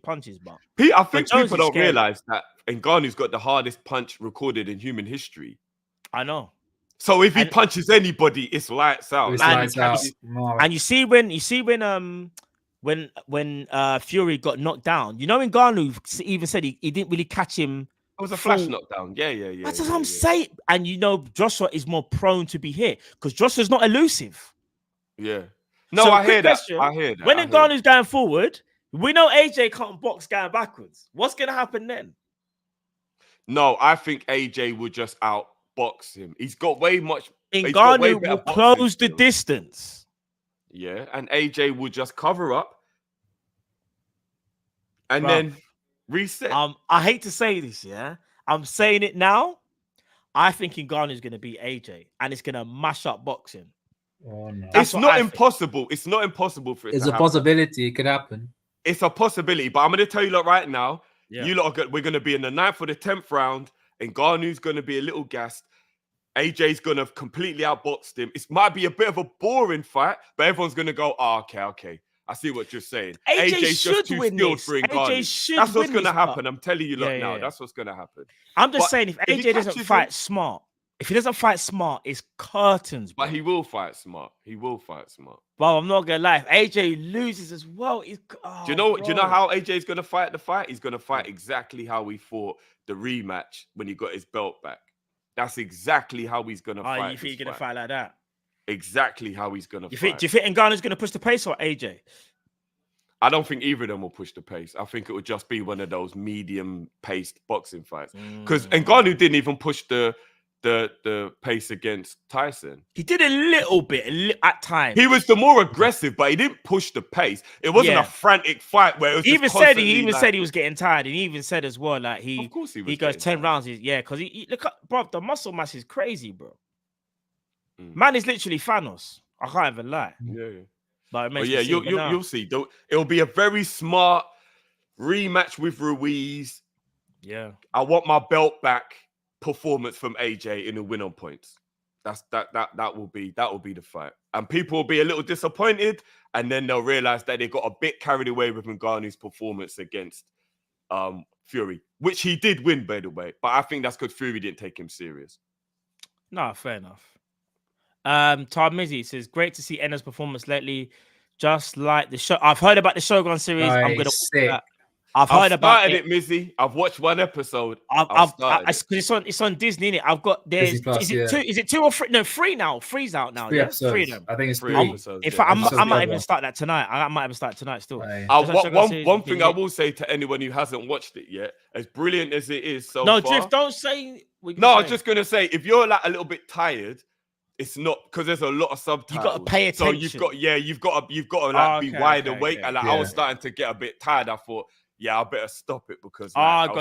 [SPEAKER 3] punches, but
[SPEAKER 4] I think people don't realize that Ngannou's got the hardest punch recorded in human history.
[SPEAKER 3] I know.
[SPEAKER 4] So if he punches anybody, it's lights out.
[SPEAKER 3] And you see when Fury got knocked down, you know, Ngannou even said he didn't really catch him.
[SPEAKER 4] It was a flash knockdown. Yeah.
[SPEAKER 3] That's what I'm saying. And you know, Joshua is more prone to be hit because Joshua's not elusive.
[SPEAKER 4] Yeah. No, I hear that.
[SPEAKER 3] When Ngannou's going forward, we know AJ can't box going backwards. What's going to happen then?
[SPEAKER 4] No, I think AJ would just outbox him. He's got way much.
[SPEAKER 3] Ngannou will close the distance.
[SPEAKER 4] Yeah, and AJ would just cover up and then reset.
[SPEAKER 3] I hate to say this, yeah. I'm saying it now. I think Ngannou is going to beat AJ, and it's going to mash up boxing.
[SPEAKER 5] Oh no!
[SPEAKER 4] It's not impossible. It's not impossible for it.
[SPEAKER 5] It's a possibility. It could happen.
[SPEAKER 4] It's a possibility, but I'm going to tell you lot right now. Yeah. You lot we're going to be in the 9th or the 10th round, and Ngannou's going to be a little gassed. AJ's going to completely outbox him. It might be a bit of a boring fight, but everyone's going to go, okay. I see what you're saying. AJ's just too skilled for Ngannou. That's what's going to happen. I'm telling you now. That's what's going to happen.
[SPEAKER 3] I'm just saying, if AJ doesn't fight smart, if he doesn't fight smart, it's curtains. Bro.
[SPEAKER 4] But he will fight smart.
[SPEAKER 3] Well, I'm not going to lie. If AJ loses as well, do
[SPEAKER 4] you know how AJ's going to fight the fight? He's going to fight exactly how he fought the rematch when he got his belt back. That's exactly how he's going to fight.
[SPEAKER 3] You think he's going to fight like that?
[SPEAKER 4] Exactly how he's going to fight.
[SPEAKER 3] Do you think Ngannou's going to push the pace or AJ?
[SPEAKER 4] I don't think either of them will push the pace. I think it would just be one of those medium-paced boxing fights. Because Ngannou didn't even push the pace against Tyson.
[SPEAKER 3] He did a little bit at times.
[SPEAKER 4] He was the more aggressive, but he didn't push the pace. It wasn't a frantic fight where it was. He
[SPEAKER 3] even said he was getting tired, and he even said as well, like he goes 10 rounds. Because he look at bro, the muscle mass is crazy, bro. Man is literally Thanos. I can't even lie.
[SPEAKER 4] Yeah.
[SPEAKER 3] But
[SPEAKER 4] you'll see. It'll be a very smart rematch with Ruiz.
[SPEAKER 3] Yeah.
[SPEAKER 4] I want my belt back. Performance from AJ in a win on points. That will be the fight, and people will be a little disappointed, and then they'll realize that they got a bit carried away with Ngannou's performance against Fury, which he did win, by the way. But I think that's because Fury didn't take him serious.
[SPEAKER 3] No, fair enough. Tom Mizzy says, great to see Enna's performance lately. Just like the show. I've heard about the Shogun series.
[SPEAKER 5] Nice,
[SPEAKER 3] I'm going to
[SPEAKER 5] sick.
[SPEAKER 3] I've heard about
[SPEAKER 4] it, Mizzy. I've watched one episode.
[SPEAKER 3] It's on Disney, innit? I've got
[SPEAKER 5] Disney Plus,
[SPEAKER 3] is it 2 or 3? No, 3 now. 3's out now.
[SPEAKER 5] 3
[SPEAKER 3] yeah,
[SPEAKER 5] episodes.
[SPEAKER 3] 3 of them.
[SPEAKER 5] I think it's 3
[SPEAKER 4] episodes.
[SPEAKER 3] In fact, I might even start that tonight. I might even start tonight still.
[SPEAKER 4] One thing I will say to anyone who hasn't watched it yet, as brilliant as it is so far.
[SPEAKER 3] Drift, don't say.
[SPEAKER 4] No, I was just gonna say, if you're like a little bit tired, it's not because there's a lot of subtitles.
[SPEAKER 3] You got to pay attention.
[SPEAKER 4] So you've got to like be wide awake. And like I was starting to get a bit tired. I thought, yeah, I better stop it because you got to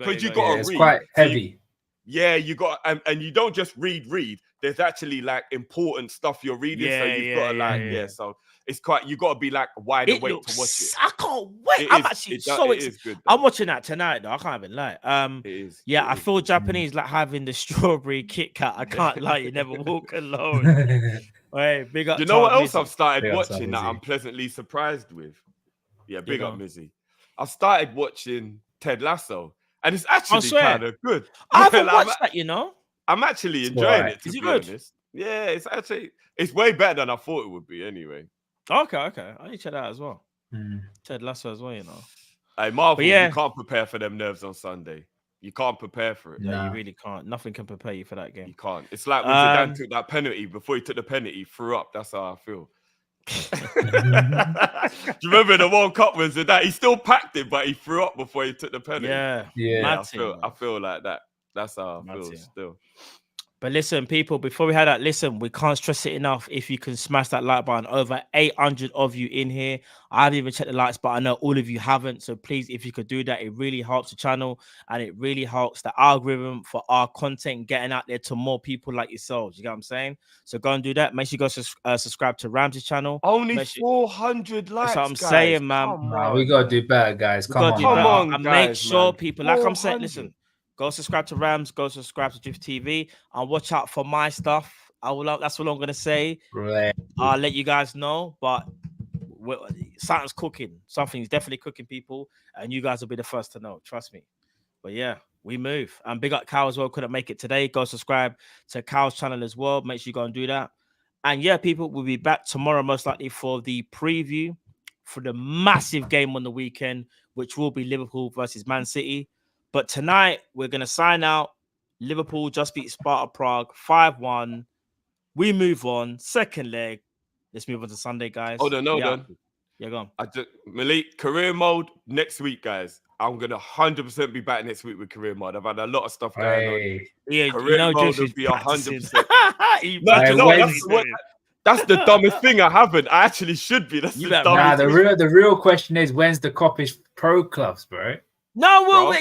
[SPEAKER 4] read.
[SPEAKER 5] It's quite heavy.
[SPEAKER 4] Yeah, you got and you don't just read. There's actually like important stuff you're reading. So you've got to so it's quite, you got to be like wide awake to watch it.
[SPEAKER 3] I can't wait. I'm actually so excited. I'm watching that tonight though. I can't even lie. I feel Japanese like having the strawberry Kit Kat. I can't lie. You never walk alone. Hey, big up.
[SPEAKER 4] Do you know what else I've started watching that I'm pleasantly surprised with? Yeah, big up Mizzy. I've started watching Ted Lasso, and it's actually kind of good.
[SPEAKER 3] I haven't watched that, you know.
[SPEAKER 4] I'm actually enjoying it. To be honest, yeah, it's way better than I thought it would be. Anyway,
[SPEAKER 3] okay, I need to check that as well. Ted Lasso as well, you know.
[SPEAKER 4] Hey, Marvel, you can't prepare for them nerves on Sunday. You can't prepare for it.
[SPEAKER 3] No, you really can't. Nothing can prepare you for that game.
[SPEAKER 4] You can't. It's like when Zidane took that penalty. Before he took the penalty, he threw up. That's how I feel. Do you remember the World Cup when Zidane? He still packed it, but he threw up before he took the penalty.
[SPEAKER 3] Yeah.
[SPEAKER 4] I feel like that. That's how I feel still.
[SPEAKER 3] But listen, people, before we had that, we can't stress it enough. If you can smash that like button, over 800 of you in here. I haven't even checked the likes, but I know all of you haven't. So please, if you could do that, it really helps the channel and it really helps the algorithm for our content getting out there to more people like yourselves. You get what I'm saying? So go and do that. Make sure you go subscribe to Ramsey's channel.
[SPEAKER 4] Only 400 likes.
[SPEAKER 3] That's what I'm saying, man.
[SPEAKER 5] Nah, we got to do better, guys. Come
[SPEAKER 3] on. And make sure people, like I'm saying, listen. Go subscribe to Rams. Go subscribe to Drift TV, and watch out for my stuff. That's all I'm gonna say.
[SPEAKER 5] Right.
[SPEAKER 3] I'll let you guys know, but something's cooking. Something's definitely cooking, people, and you guys will be the first to know. Trust me. But yeah, we move. And big up Cal as well. Couldn't make it today. Go subscribe to Cal's channel as well. Make sure you go and do that. And yeah, people, we'll be back tomorrow most likely for the preview for the massive game on the weekend, which will be Liverpool versus Man City. But tonight, we're going to sign out. Liverpool just beat Sparta Prague 5-1. We move on. Second leg. Let's move on to Sunday, guys.
[SPEAKER 4] Hold on.
[SPEAKER 3] Yeah, go on.
[SPEAKER 4] Malik, career mode next week, guys. I'm going to 100% be back next week with career mode. I've had a lot of stuff going on.
[SPEAKER 3] Yeah,
[SPEAKER 4] career mode will be 100%. That's the dumbest thing I haven't. I actually should be. That's the dumbest thing.
[SPEAKER 5] The real question is, when's the Kopish Pro Clubs, bro?
[SPEAKER 3] No, we're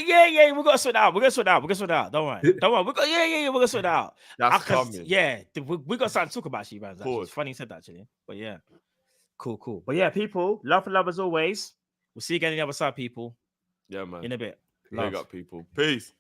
[SPEAKER 3] gonna sort it out. We're gonna sort it out. Don't worry. We're gonna sort it out.
[SPEAKER 4] That's coming.
[SPEAKER 3] Yeah, we got something to talk about, man. It's funny you said that, actually. But yeah, cool. But yeah, people, love as always. We'll see you again on the other side, people.
[SPEAKER 4] Yeah, man.
[SPEAKER 3] In a bit.
[SPEAKER 4] Big up, people. Peace.